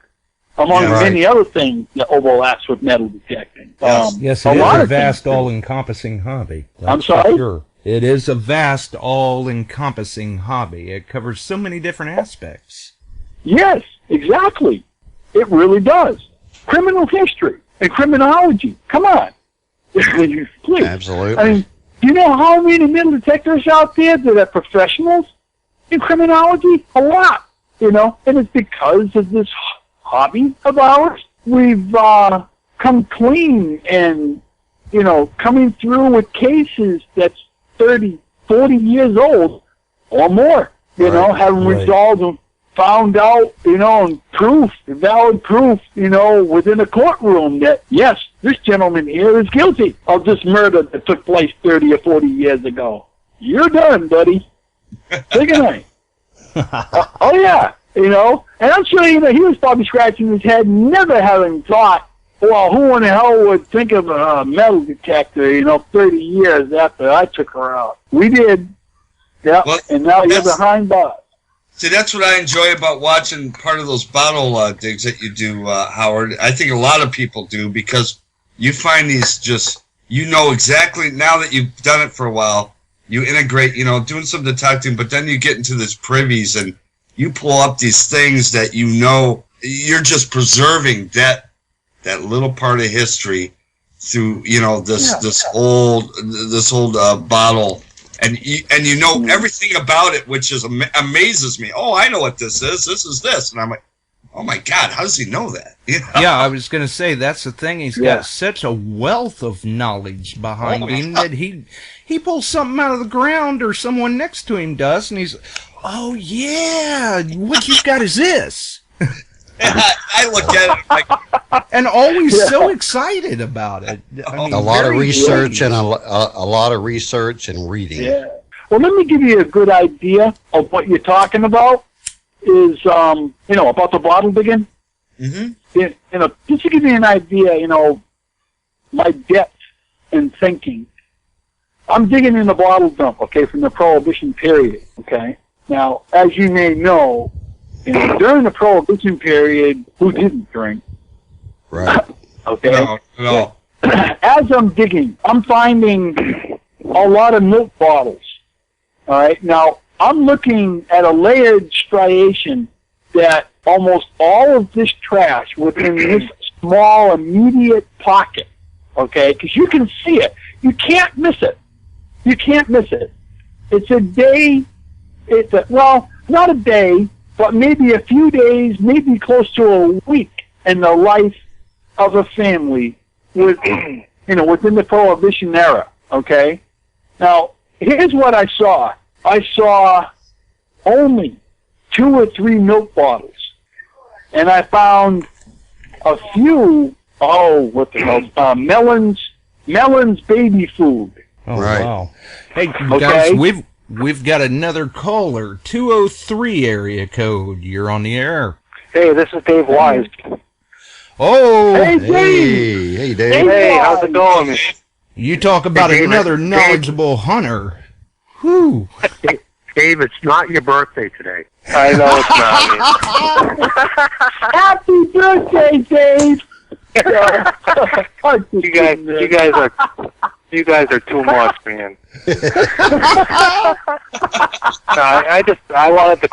among many other things that overlaps with metal detecting. Yes, a it is lot a of vast, things. all-encompassing hobby. I'm That's for sorry? Sure. It is a vast, all-encompassing hobby. It covers so many different aspects. Yes, exactly. It really does. Criminal history and criminology. Come on. Please. Absolutely. I mean, do you know how many metal detectors out there that are professionals in criminology? A lot. And it's because of this hobby of ours. We've come clean and, coming through with cases that's 30, 40 years old or more, having resolved and found out, and valid proof, within a courtroom that, yes, this gentleman here is guilty of this murder that took place 30 or 40 years ago. You're done, buddy. Take a night. Oh, yeah, and I'm sure, he was probably scratching his head, never having thought, well, who in the hell would think of a metal detector, 30 years after I took her out. We did, yeah, Well, and now you're behind bars. See, that's what I enjoy about watching part of those bottle digs that you do, Howard. I think a lot of people do, because you find these exactly, now that you've done it for a while, you integrate, doing some detecting, but then you get into this privies and you pull up these things that you're just preserving that little part of history through this old bottle, and you know everything about it, which is amazes me. Oh, I know what this is. This is this, and I'm like, oh my God, how does he know that? Yeah, I was going to say that's the thing. He's got such a wealth of knowledge behind him that he pulls something out of the ground, or someone next to him does, and he's, oh yeah, what you've got is this. I look at it like, and always so excited about it. I mean, a lot of research and a lot of research and reading. Yeah. Well, let me give you a good idea of what you're talking about. Is about the bottle digging. Mm-hmm. Just to give you an idea, my depth in thinking. I'm digging in the bottle dump, okay, from the Prohibition period, okay. Now, as you may know, during the Prohibition period, who didn't drink? Right. Okay. No. As I'm digging, I'm finding a lot of milk bottles. All right. Now, I'm looking at a layered striation that almost all of this trash within this small immediate pocket, okay, because you can see it. You can't miss it. You can't miss it. It's a day, not a day, but maybe a few days, maybe close to a week in the life of a family within the Prohibition era, okay? Now, here's what I saw. I saw only 2 or 3 milk bottles, and I found a few. What the hell? Melon's baby food. Oh right. Wow! Hey guys, we've got another caller, 203 area code. You're on the air. Hey, this is Dave Wise. Oh, hey Dave! Hey Dave! Hey, how's it going? You talk about another knowledgeable hunter. Whew. Dave, it's not your birthday today. I know it's not. Happy birthday, Dave! You guys are too much, man. I wanted to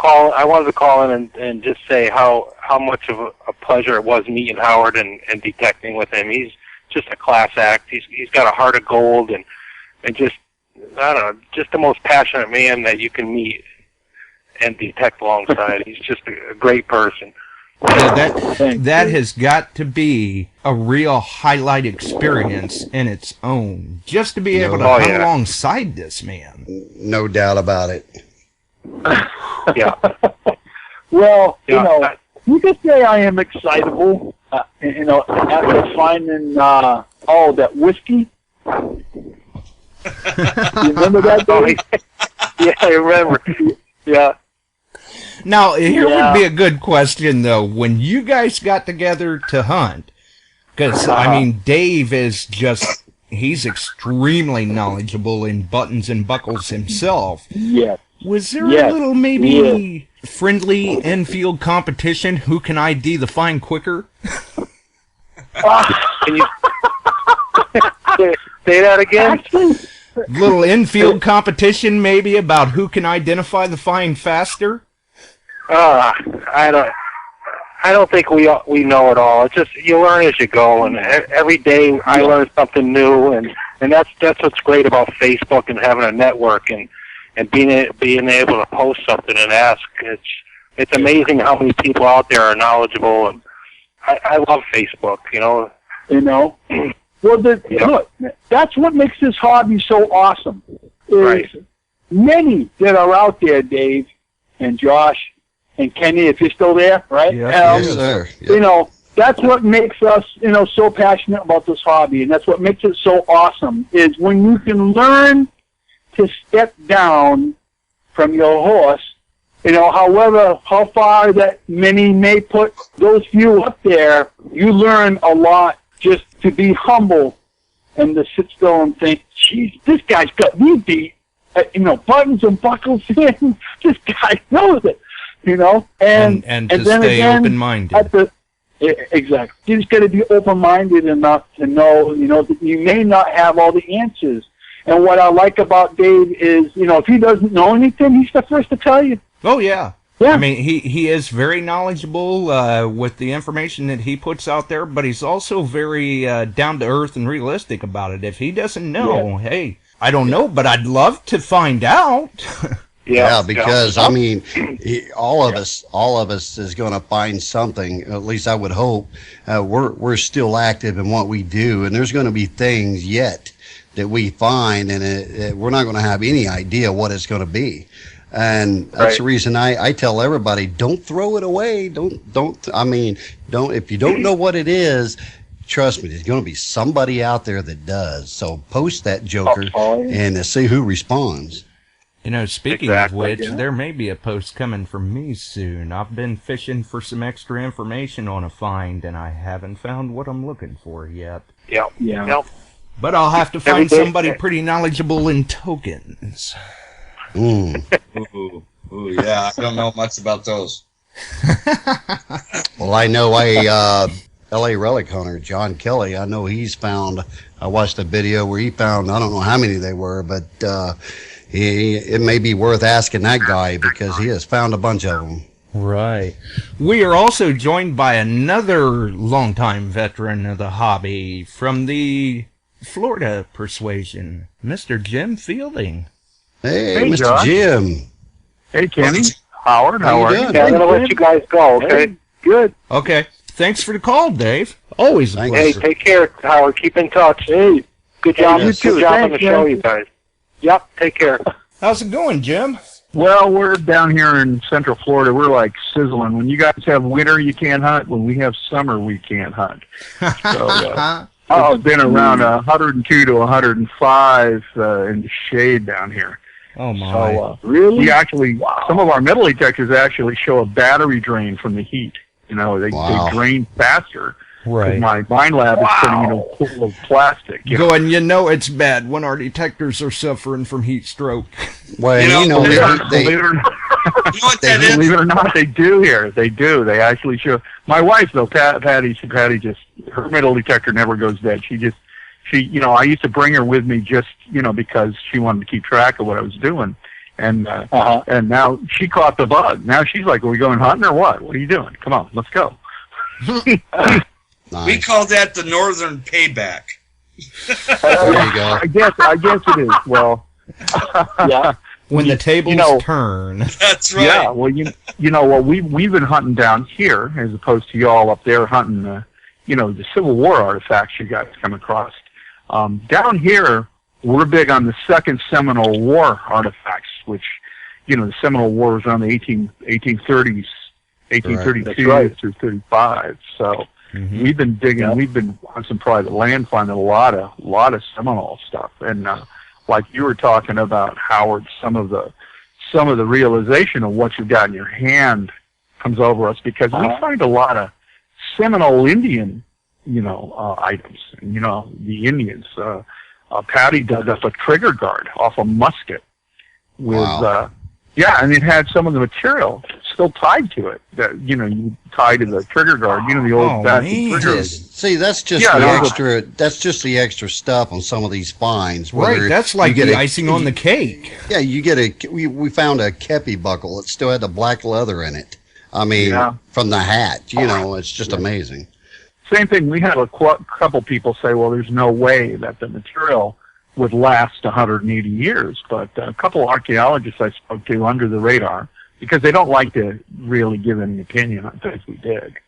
call in and just say how much of a pleasure it was meeting Howard and detecting with him. He's just a class act. He's got a heart of gold and just, I don't know, just the most passionate man that you can meet and detect alongside. He's just a great person. Yeah, that has got to be a real highlight experience in its own, just to be able to hunt alongside this man. No doubt about it. Yeah. Well, you could say I am excitable, after finding, that whiskey. You remember that, Dave? Yeah, I remember. Yeah. Now, here would be a good question, though. When you guys got together to hunt, because, Dave is he's extremely knowledgeable in buttons and buckles himself. Yes. Was there a little, maybe, friendly infield competition? Who can ID the find quicker? Can you say that again? Little infield competition, maybe, about who can identify the find faster? I don't think we know it all. It's just you learn as you go, and every day I learn something new, and that's what's great about Facebook and having a network and being able to post something and ask. It's amazing how many people out there are knowledgeable, and I love Facebook. Well, look, that's what makes this hobby so awesome. Is many that are out there, Dave and Josh and Kenny, if you're still there, right? Yes, sir. Yep. That's what makes us, so passionate about this hobby, and that's what makes it so awesome, is when you can learn to step down from your horse, how far that many may put those few up there, you learn a lot just to be humble and to sit still and think, geez, this guy's got me beat. Buttons and buckles in. This guy knows it. And to then stay again, open-minded. Exactly. You just got to be open-minded enough to know, that you may not have all the answers. And what I like about Dave is, if he doesn't know anything, he's the first to tell you. Oh, yeah. I mean, he is very knowledgeable with the information that he puts out there, but he's also very down to earth and realistic about it. If he doesn't know, hey, I don't know, but I'd love to find out. Yeah, because I mean, all of us is going to find something. At least I would hope. We're still active in what we do, and there's going to be things yet that we find, and we're not going to have any idea what it's going to be. And that's the reason I tell everybody, don't throw it away. Don't. I mean, don't. If you don't know what it is, trust me, there's going to be somebody out there that does. So post that joker and see who responds. You know, speaking of which, there may be a post coming from me soon. I've been fishing for some extra information on a find, and I haven't found what I'm looking for yet. Yep. But I'll have to find somebody pretty knowledgeable in tokens. Ooh, yeah, I don't know much about those. Well, I know L.A. relic hunter John Kelly. I know he's found. I watched a video where he found. I don't know how many they were, but it may be worth asking that guy because he has found a bunch of them. Right. We are also joined by another longtime veteran of the hobby from the Florida persuasion, Mr. Jim Fielding. Hey, Mr. Josh. Jim. Hey, Kenny. Howard, How how are you you? doing? Yeah, I'm going to let you guys go, okay? Hey, good. Okay. Thanks for the call, Dave. Always a Thanks. Hey, pleasure. take care, Howard. Keep in touch. Hey, Good job. you too. Good job on the Thanks, show, man. you guys. Yep, take care. How's it going, Jim? well, we're down here in Central Florida. We're like sizzling. When you guys have winter, you can't hunt. When we have summer, we can't hunt. So, it's been around 102 to 105 in the shade down here. Oh, my. So we actually, some of our metal detectors actually show a battery drain from the heat. You know, they drain faster. Right. My mine lab is putting in a pool of plastic. You know? Going, you know it's bad when our detectors are suffering from heat stroke. Well, Believe it or not, You know what that is? believe it or not, they do here. They do. They actually show. My wife, though, Patty just, her metal detector never goes dead. She, you know, I used to bring her with me just, you know, because she wanted to keep track of what I was doing. And and now she caught the bug. Now she's like, are we going hunting or what? What are you doing? Come on, let's go. Nice. We call that the northern payback. There you go. I guess it is. Well, Yeah. When the tables you know, turn. That's right. yeah. Well, you know, well, we've been hunting down here as opposed to y'all up there hunting, you know, the Civil War artifacts you guys come across. Down here, we're big on the Second Seminole War artifacts, which, you know, the Seminole War was around the 1830s, 1832 through 35. So we've been digging. We've been on some private land finding a lot of Seminole stuff. And like you were talking about, Howard, some of the realization of what you've got in your hand comes over us because we find a lot of Seminole Indian, you know, items. And, you know, the Indians. Patty dug up a trigger guard off a musket with, and it had some of the material still tied to it that, you know, you tie to the trigger guard, you know, the old fashioned trigger. See, that's just the extra. That's just the extra stuff on some of these finds. Right, that's like the icing on the cake. Yeah, you get we found a kepi buckle. It still had the black leather in it. I mean, from the hat. You know, it's just amazing. Same thing. We had a couple people say, well, there's no way that the material would last 180 years. But a couple archaeologists I spoke to under the radar, because they don't like to really give any opinion on things we dig.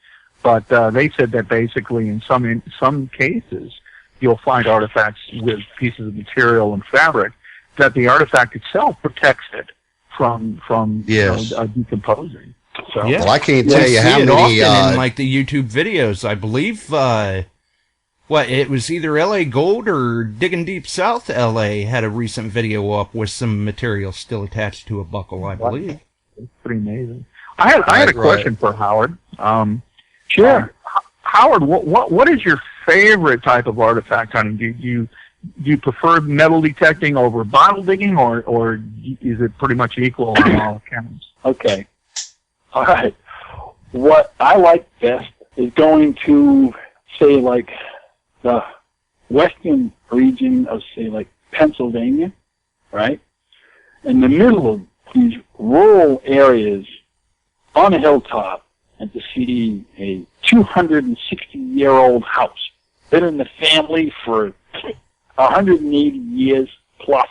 But they said that basically in some cases, you'll find artifacts with pieces of material and fabric that the artifact itself protects it from you know, decomposing. So, Yeah. Well, I can't tell you how see it many. often in like the YouTube videos. I believe it was either LA Gold or Digging Deep South LA had a recent video up with some material still attached to a buckle, I believe. it's pretty amazing. I had a question for Howard. Sure. Howard, what is your favorite type of artifact hunting? Do you prefer metal detecting over bottle digging, or is it pretty much equal on all accounts? Okay. All right. What I like best is going to, say, like the western region of, say, like Pennsylvania, right? In the middle of these rural areas on a hilltop and to see a 260-year-old house. Been in the family for 180 years plus,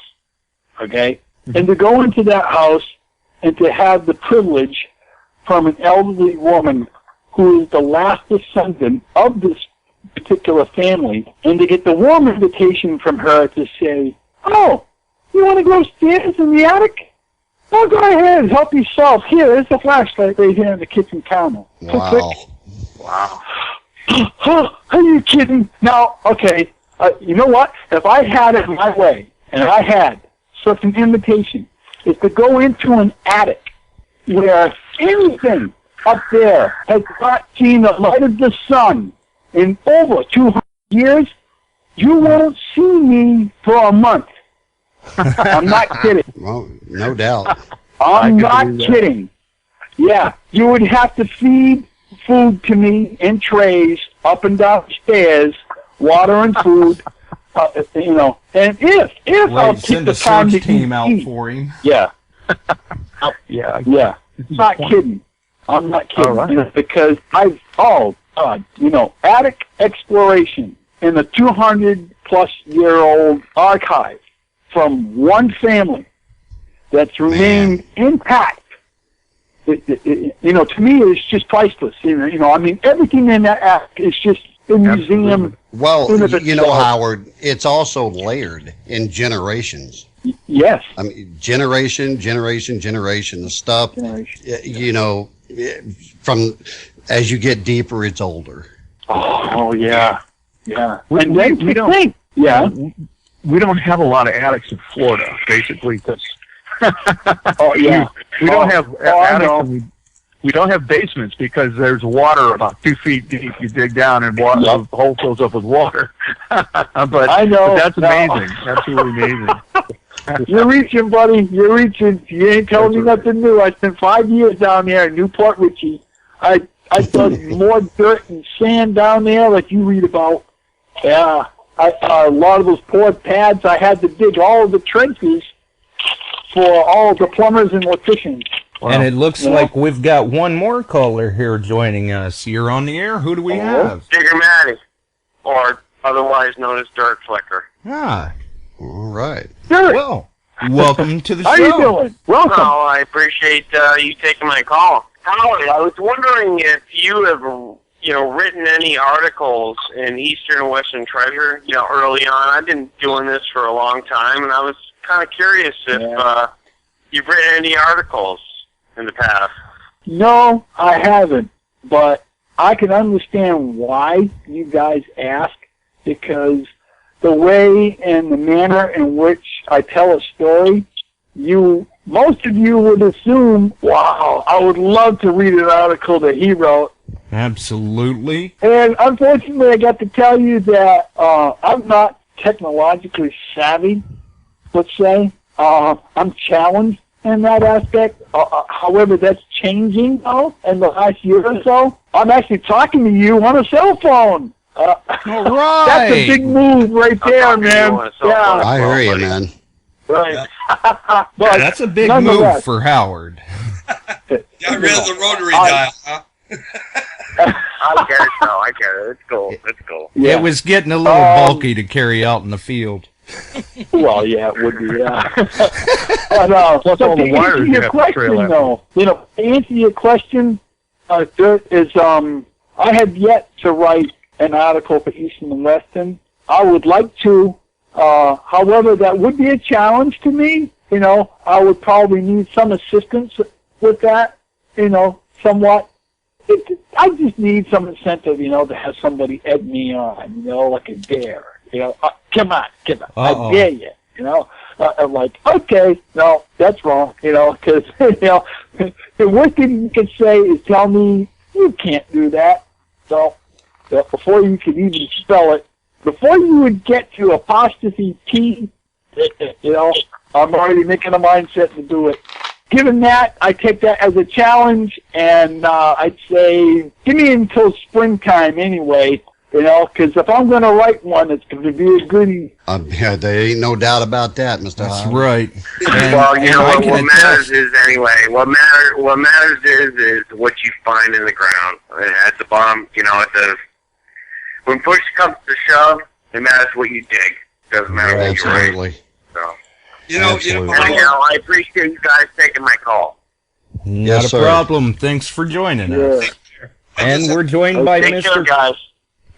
okay? And to go into that house and to have the privilege from an elderly woman who is the last descendant of this particular family, and to get the warm invitation from her to say, "Oh, you want to go upstairs in the attic? Oh, go ahead, help yourself. Here, there's a flashlight right here on the kitchen counter." Wow. Wow. Are you kidding? Now, okay, you know what? If I had it my way, and I had such an invitation, is to go into an attic where anything up there has not seen the light of the sun in over 200 years, you won't see me for a month. I'm not kidding. Well, no doubt. I'm not kidding. Yeah, you would have to feed food to me in trays up and down the stairs, water and food, you know. And if I'll take send the a time search to team out eat, for him. yeah, Yeah. not kidding. I'm not kidding. All right. You know, because you know, attic exploration in the 200-plus-year-old archive from one family that's remained intact. You know, to me, it's just priceless. You know, I mean, everything in that attic is just a museum. Well, in of you know, itself. Howard, it's also layered in generations. Yes. I mean, generation. The stuff, you know, from as you get deeper, it's older. Oh yeah. We don't. think, yeah. We don't have a lot of attics in Florida, basically, because Oh yeah. we don't have I attics. know. And we don't have basements because there's water about 2 feet deep. You dig down and water, the hole fills up with water. but I know. But that's No. amazing. Absolutely amazing. You're reaching, buddy. You're reaching. You ain't telling me nothing new. I spent 5 years down there in Newport Richie. I dug more dirt and sand down there like you read about. Yeah. A lot of those poured pads, I had to dig all of the trenches for all of the plumbers and electricians. Wow. And it looks like we've got one more caller here joining us. You're on the air. Who do we have? Digger Matty, or otherwise known as Dirt Flicker. Ah, All right. Sure. well, welcome to the How show. you doing? Welcome. Well, I appreciate you taking my call. Howard, I was wondering if you have, written any articles in Eastern and Western Treasure, early on. I've been doing this for a long time, and I was kind of curious if you've written any articles in the past. No, I haven't, but I can understand why you guys ask, because the way and the manner in which I tell a story, most of you would assume, wow, I would love to read an article that he wrote. Absolutely. And unfortunately, I got to tell you that I'm not technologically savvy, let's say. I'm challenged in that aspect. However, that's changing, though, in the last year or so. I'm actually talking to you on a cell phone. All right. That's a big move right there, man. Yeah, I hear you, man. right. Yeah, that's a big move nonetheless, for Howard. Got rid of the rotary dial, huh? I get it, though. I get it. It's cool. It's cool. Yeah. It was getting a little bulky to carry out in the field. Well, yeah, it would be, yeah. But, Plus so all the to wires answer you your have to question, trail after. though, to answer your question, Dirt, is I have yet to write an article for Eastern and Western. I would like to. However, that would be a challenge to me. I would probably need some assistance with that, somewhat. I just need some incentive, to have somebody egg me on, like a dare. Come on, I dare you, I'm like, okay, no, that's wrong, because, the worst thing you can say is tell me you can't do that. So, before you could even spell it, before you would get to apostrophe T, I'm already making a mindset to do it. Given that, I take that as a challenge, and I'd say give me until springtime anyway You know, because if I'm going to write one, it's going to be a goodie. Yeah, there ain't no doubt about that, Mr. That's Howard. right. Well, you know what matters is anyway. What matters is what you find in the ground at the bottom. You know, when push comes to shove, it matters what you dig. Doesn't matter what you write. Absolutely. So, Absolutely. I appreciate you guys taking my call. Not a problem. Thanks for joining us. And we're joined by Take Mr. care, guys.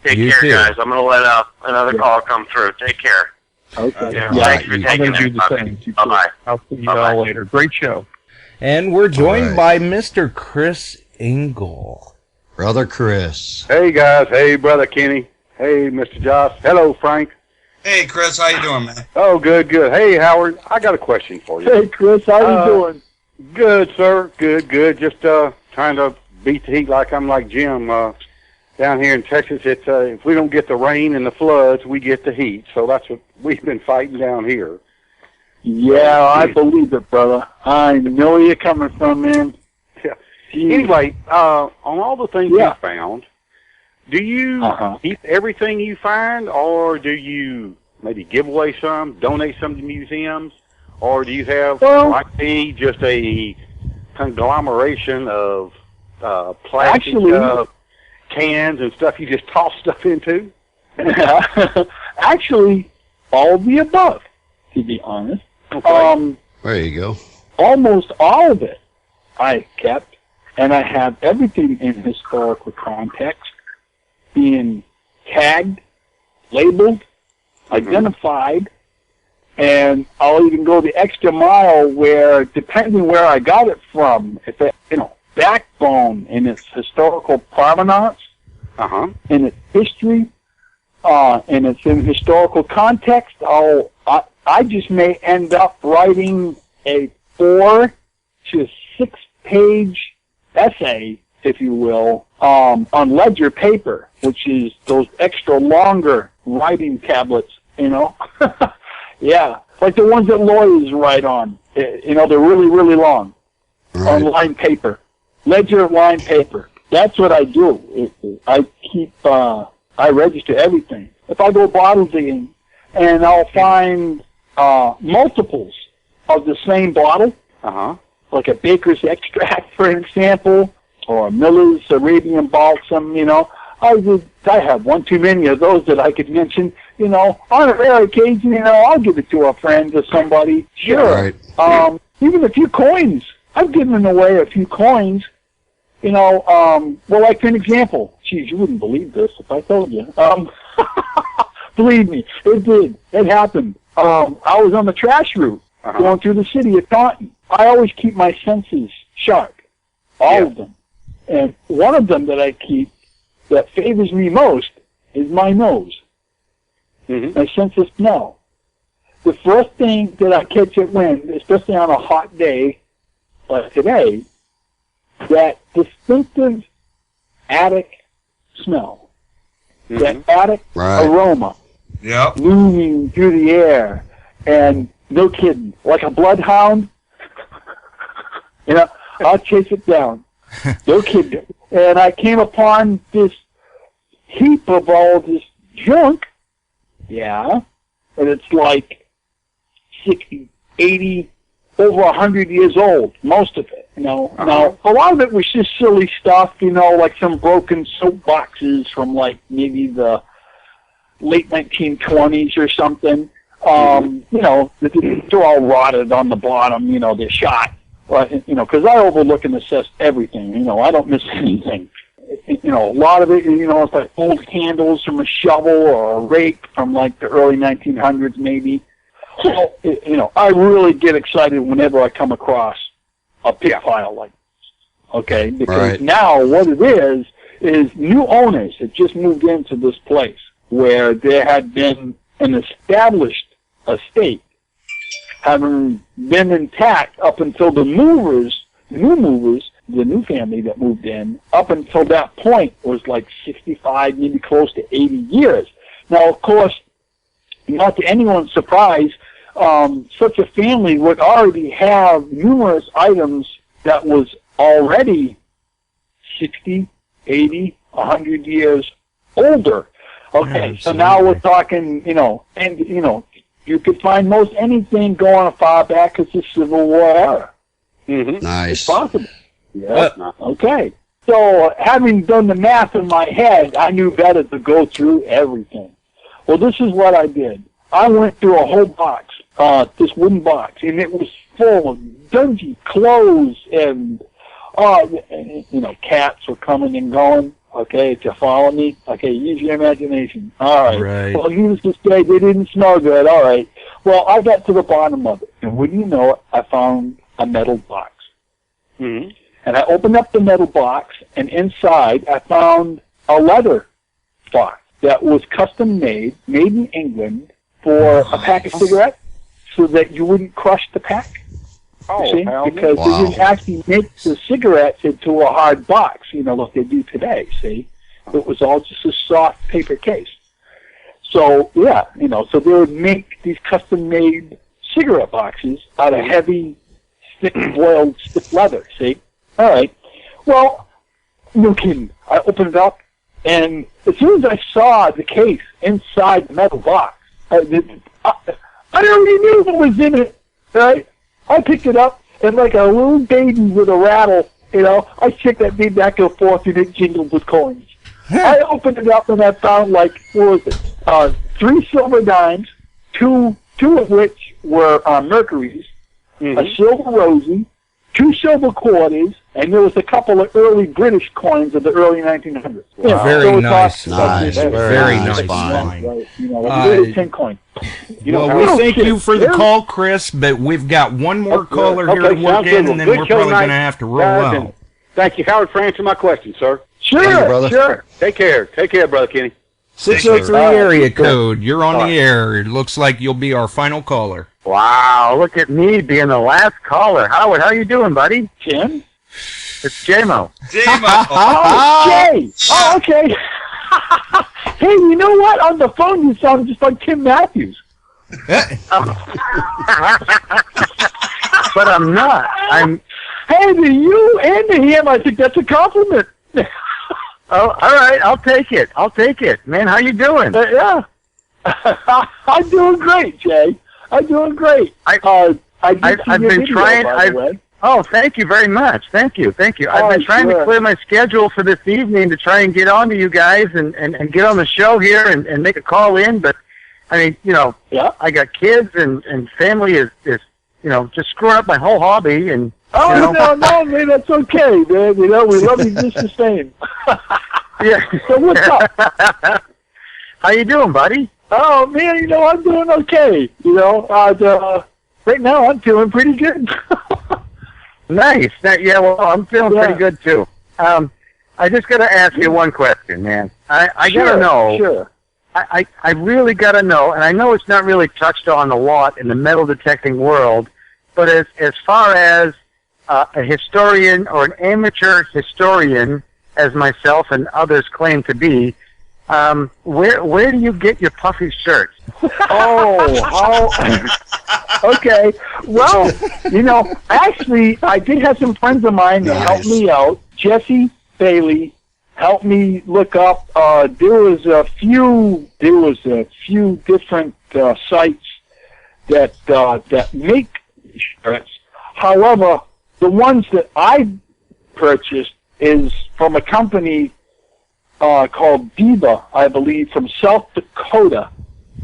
Take You care, too. guys. I'm going to let another call come through. Take care. Okay. Yeah, Yeah, thanks for I'm taking going to do it. the same. Bye-bye. I'll see you all later. Great show. And we're joined by Mr. Chris Engel. Brother Chris. Hey, guys. Hey, Brother Kenny. Hey, Mr. Josh. Hello, Frank. Hey, Chris, how you doing, man? Oh, good, good. Hey, Howard, I got a question for you. Hey, Chris, how you doing? Good, sir. Good, good. Just trying to beat the heat like I'm like Jim. Down here in Texas, it's if we don't get the rain and the floods, we get the heat. So that's what we've been fighting down here. Yeah, I believe it, brother. I know where you're coming from, man. Yeah. Anyway, on all the things you found, do you keep everything you find, or do you maybe give away some, donate some to museums, or do you have, like me, just a conglomeration of plastic cans and stuff you just toss stuff into? Actually, all of the above, to be honest. Okay. There you go. Almost all of it I kept, and I have everything in historical context being tagged, labeled, identified, and I'll even go the extra mile where, depending where I got it from, if it, backbone in its historical provenance, in its history, and it's in historical context, I just may end up writing a 4 to 6 page essay, if you will, on ledger paper, which is those extra longer writing tablets, Yeah, like the ones that lawyers write on. They're really, really long. On lined paper. Ledger lined paper. That's what I do. I register everything. If I go bottle digging and I'll find multiples of the same bottle, like a baker's extract, for example, or a Miller's Arabian Balsam, I have one too many of those that I could mention. On a rare occasion, I'll give it to a friend or somebody. Sure. Right. Even a few coins. I've given away a few coins. Well, like for an example, geez, you wouldn't believe this if I told you. Believe me, it did. It happened. I was on the trash route going through the city of Taunton. I always keep my senses sharp, all of them. And one of them that I keep that favors me most is my nose. My sense of smell. The first thing that I catch at wind, especially on a hot day like today, that distinctive attic smell, that attic aroma, looming through the air, and no kidding, like a bloodhound, I'll chase it down. No kidding. And I came upon this heap of all this junk, and it's like 60, 80, over 100 years old, most of it, Now, a lot of it was just silly stuff, like some broken soap boxes from, like, maybe the late 1920s or something. They're all rotted on the bottom, they're shot. Because I overlook and assess everything, I don't miss anything. A lot of it, it's like old handles from a shovel or a rake from, like, the early 1900s, maybe. Well, I really get excited whenever I come across a pig pile like this, okay? Because now what it is new owners had just moved into this place where there had been an established estate, having been intact up until the new movers, the new family that moved in, up until that point was like 65, maybe close to 80 years. Now, of course, not to anyone's surprise, such a family would already have numerous items that was already 60, 80, 100 years older. Okay, so now we're talking, and, you could find most anything going as far back as the Civil War era. Mm-hmm. Nice. It's possible. Yeah. Okay. So, having done the math in my head, I knew better to go through everything. Well, this is what I did. I went through a whole box, this wooden box, and it was full of dingy clothes and, cats were coming and going. Okay, if you follow me, okay, use your imagination. All right. Right. Well, needless to say, they didn't smell good. All right. Well, I got to the bottom of it, and wouldn't you know it, I found a metal box. Mm-hmm. And I opened up the metal box, and inside I found a leather box that was custom made in England, for a pack of cigarettes, so that you wouldn't crush the pack. Oh, see? Because they didn't actually make the cigarettes into a hard box, like they do today, see? It was all just a soft paper case. So, yeah, so they would make these custom-made cigarette boxes out of heavy, thick-boiled stiff leather, see? All right. Well, no kidding. I opened it up, and as soon as I saw the case inside the metal box, I already knew what was in it, right? I picked it up, and like a little baby with a rattle, I shook that thing back and forth, and it jingled with coins. I opened it up, and I found, what was it? 3 silver dimes, two of which were mercuries, a silver rosy, 2 silver quarters, and there was a couple of early British coins of the early 1900s. Wow. Very nice. Very nice. Fine. Right, little 10 coin. Well, we thank you for the call, Chris, but we've got one more caller here to work in, and then we're probably going to have to roll out. Thank you, Howard, for answering my question, sir. Sure, sure. Take care. Take care, Brother Kenny. 603 area code. You're on the air. It looks like you'll be our final caller. Wow, look at me being the last caller. Howard, how you doing, buddy? Tim? It's J-Mo. J-Mo. Oh, Jay. Oh, okay. Hey, you know what? On the phone, you sound just like Tim Matthews. But I'm not. Hey, to you and to him, I think that's a compliment. Oh, all right. I'll take it. I'll take it. Man, how you doing? Yeah. I'm doing great, Jay. I'm doing great. I've been trying. Oh, thank you very much. Thank you. I've been trying to clear my schedule for this evening to try and get on to you guys and get on the show here and make a call in. But, I mean, I got kids and family is just screwing up my whole hobby. And no, man, that's okay, man. We love you just the same. Yeah. So what's up? How you doing, buddy? Oh, man, I'm doing okay. Right now I'm feeling pretty good. Nice. Yeah, well, I'm feeling pretty good, too. I just got to ask you one question, man. I got to know. Sure. I really got to know, and I know it's not really touched on a lot in the metal detecting world, but as far as a historian or an amateur historian, as myself and others claim to be, where do you get your puffy shirts? Okay. Well, actually, I did have some friends of mine that helped me out. Jesse Bailey helped me look up. There was a few different sites that make shirts. However, the ones that I purchased is from a company called Diva, I believe, from South Dakota.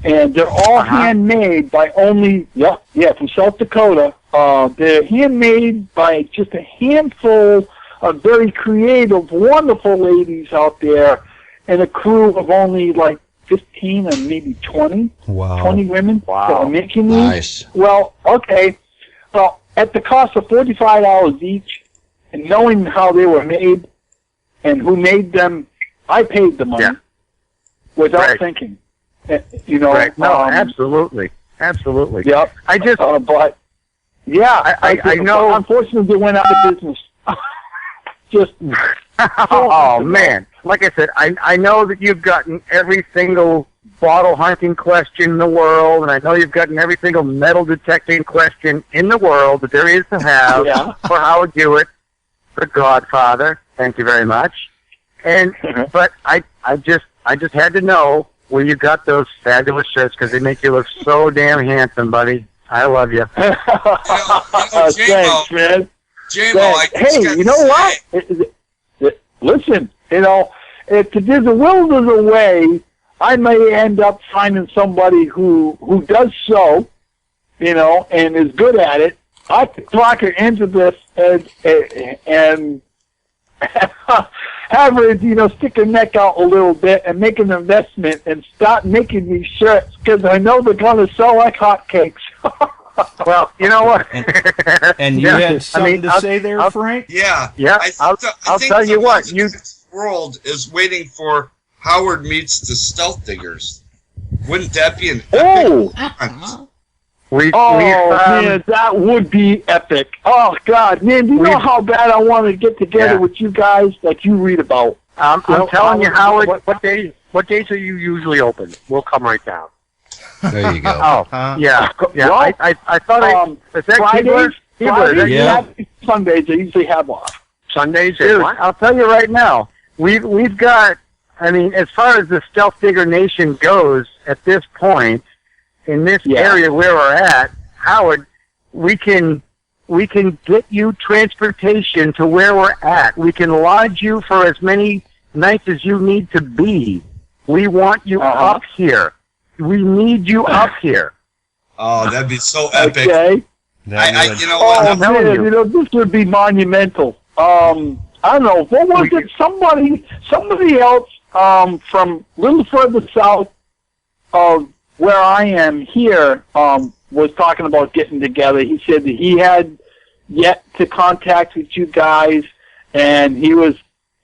And they're all handmade by from South Dakota. They're handmade by just a handful of very creative, wonderful ladies out there, and a crew of only 15 and maybe 20. Wow. 20 women that are making these. Nice. Well, okay. Well, at the cost of $45 each, and knowing how they were made and who made them, I paid the money without thinking. Right. No, absolutely. Yep. I just, but I know. Unfortunately, they went out of business. Just. Oh man! Like I said, I know that you've gotten every single bottle hunting question in the world, and I know you've gotten every single metal detecting question in the world that there is to have for Howard Hewitt, the Godfather. Thank you very much. And but I just had to know where you got those fabulous shirts because they make you look so damn handsome, buddy. I love you. Thanks, man. J-Mo, hey, you know what? Listen, if there's a will, there's a way. I may end up finding somebody who does so, and is good at it. I could talk her into this and have her, stick her neck out a little bit and make an investment and start making these shirts because I know they're going to sell like hotcakes. Well, you know what? And you had something to say there, Frank? Yeah. Yeah, I'll tell you what. The world is waiting for Howard meets the Stealth Diggers. Wouldn't that be an epic hunt? Man, that would be epic. Oh, God. Man, do you know how bad I want to get together with you guys like you read about? I'm telling you, Howard, what days are you usually open? We'll come right down. There you go. Yeah. Well, I thought is that Fridays, yeah. Sundays I usually have off. Sundays, dude, I'll tell you right now, we've got, as far as the Stealth Digger Nation goes at this point, in this area where we're at, Howard, we can get you transportation to where we're at. We can lodge you for as many nights as you need to be. We want you up here. We need you up here. Oh, that'd be so epic. Okay. You know what? Man, this would be monumental. I don't know. What was it? Somebody else from a little further south of where I am here was talking about getting together. He said that he had yet to contact with you guys, and he was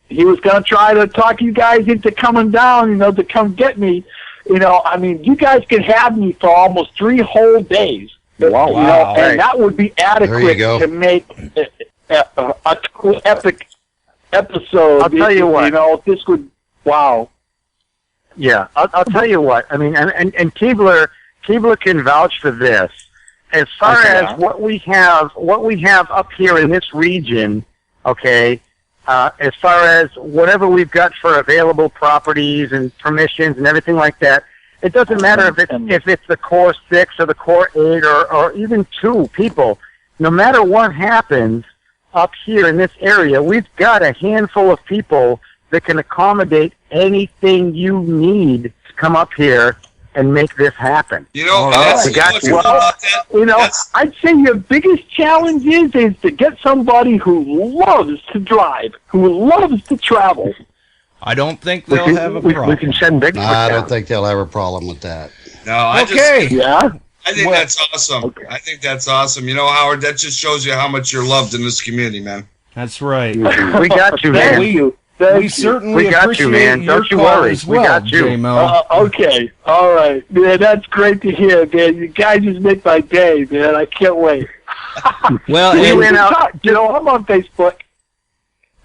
going to try to talk you guys into coming down, to come get me. You guys could have me for almost 3 whole days. Wow. And that would be adequate to make a cool, epic episode. I'll tell you what. This would, wow. Yeah, I'll tell you what. And Keebler can vouch for this. As far as what we have up here in this region, okay, as far as whatever we've got for available properties and permissions and everything like that, it doesn't matter if it's the Core 6 or the Core 8 or even 2 people. No matter what happens up here in this area, we've got a handful of people that can accommodate anything you need to come up here and make this happen. I'd say your biggest challenge is to get somebody who loves to drive, who loves to travel. I don't think they'll have a problem. We can send Bigfoot down. I don't think they'll have a problem with that. No, I think that's awesome. Okay. I think that's awesome. Howard, that just shows you how much you're loved in this community, man. That's right. We got you, man. We certainly got you, man. Don't you worry. We got you. Okay. All right. Man, that's great to hear, man. You guys just make my day, man. I can't wait. Well, I'm on Facebook.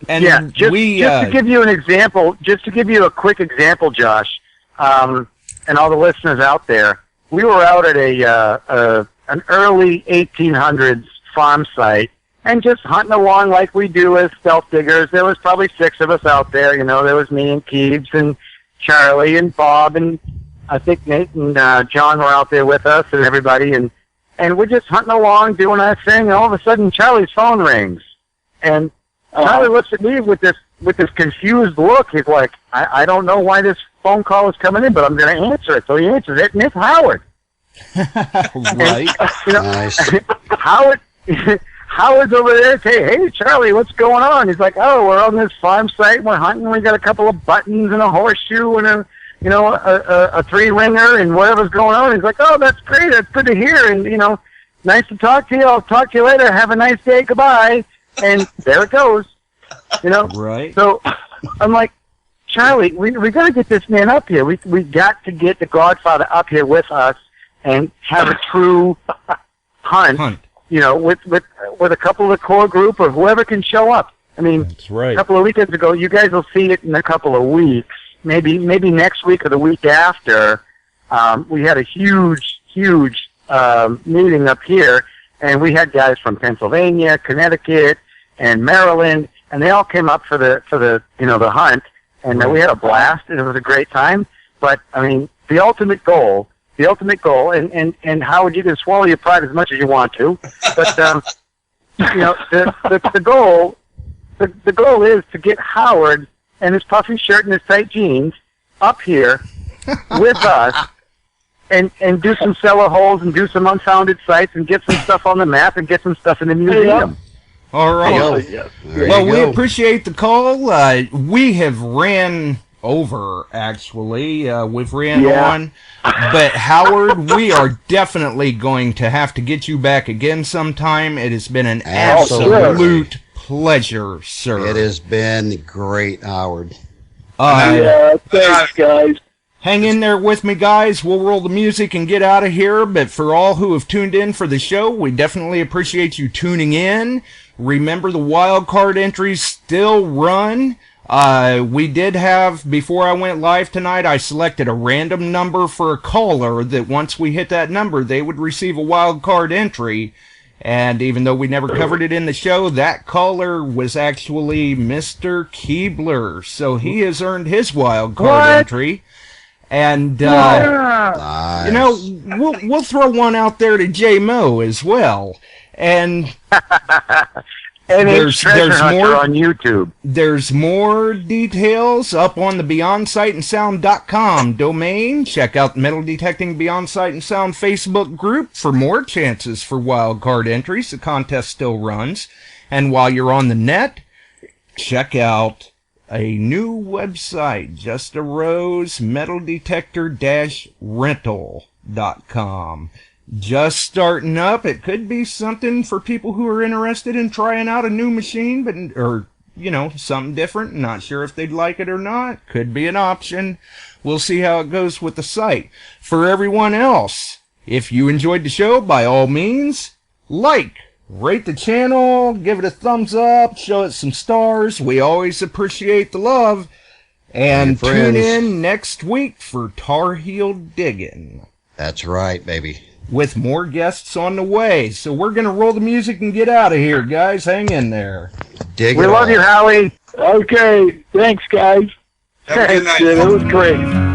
And just to give you an example, just to give you a quick example, Josh, and all the listeners out there, we were out at an early 1800s farm site and just hunting along like we do as stealth diggers. There was probably 6 of us out there. There was me and Keebs and Charlie and Bob, and I think Nate and John were out there with us and everybody, and we're just hunting along, doing our thing, and all of a sudden Charlie's phone rings. And Charlie looks at me with this confused look. He's like, I don't know why this phone call is coming in, but I'm going to answer it. So he answers it, and it's Howard. Right. Nice. Howard's over there saying, hey, Charlie, what's going on? He's like, oh, we're on this farm site, we're hunting, we got a couple of buttons and a horseshoe and a 3-ringer and whatever's going on. He's like, oh, that's great, that's good to hear, and, nice to talk to you, I'll talk to you later, have a nice day, goodbye. And there it goes, Right. So I'm like, Charlie, we got to get this man up here. We got to get the Godfather up here with us and have a true hunt. With a couple of the core group or whoever can show up. That's right. A couple of weekends ago, you guys will see it in a couple of weeks. Maybe next week or the week after. We had a huge meeting up here, and we had guys from Pennsylvania, Connecticut, and Maryland, and they all came up for the hunt, and we had a blast, and it was a great time. But I mean, the ultimate goal, and Howard, you can swallow your pride as much as you want to, but you know, the goal is to get Howard and his puffy shirt and his tight jeans up here with us, and do some cellar holes and do some unfounded sites and get some stuff on the map and get some stuff in the museum. All right. Well, we appreciate the call. We have ran over, actually. We've ran on. But, Howard, we are definitely going to have to get you back again sometime. It has been an absolute pleasure, sir. It has been great, Howard. Thanks, guys. Hang in there with me, guys. We'll roll the music and get out of here. But for all who have tuned in for the show, we definitely appreciate you tuning in. Remember, the wild card entries still run. We did have, before I went live tonight, I selected a random number for a caller that once we hit that number, they would receive a wild card entry. And even though we never covered it in the show, that caller was actually Mr. Keebler. So he has earned his wild card entry. And, you know, we'll throw one out there to J Mo as well. And there's more on YouTube. There's more details up on the BeyondSightAndSound.com domain. Check out the Metal Detecting Beyond Sight and Sound Facebook group for more chances for wild card entries. The contest still runs. And while you're on the net, check out a new website just arose, metaldetector-rental.com. Just starting up. It could be something for people who are interested in trying out a new machine, or, you know, something different. Not sure if they'd like it or not. Could be an option. We'll see how it goes with the site. For everyone else, if you enjoyed the show, by all means, rate the channel, give it a thumbs up, show it some stars. We always appreciate the love. And tune in next week for Tar Heel Digging. That's right, baby. With more guests on the way. So we're going to roll the music and get out of here, guys. Hang in there. We love you, Howie. Okay. Thanks, guys. Have a good night. It was great.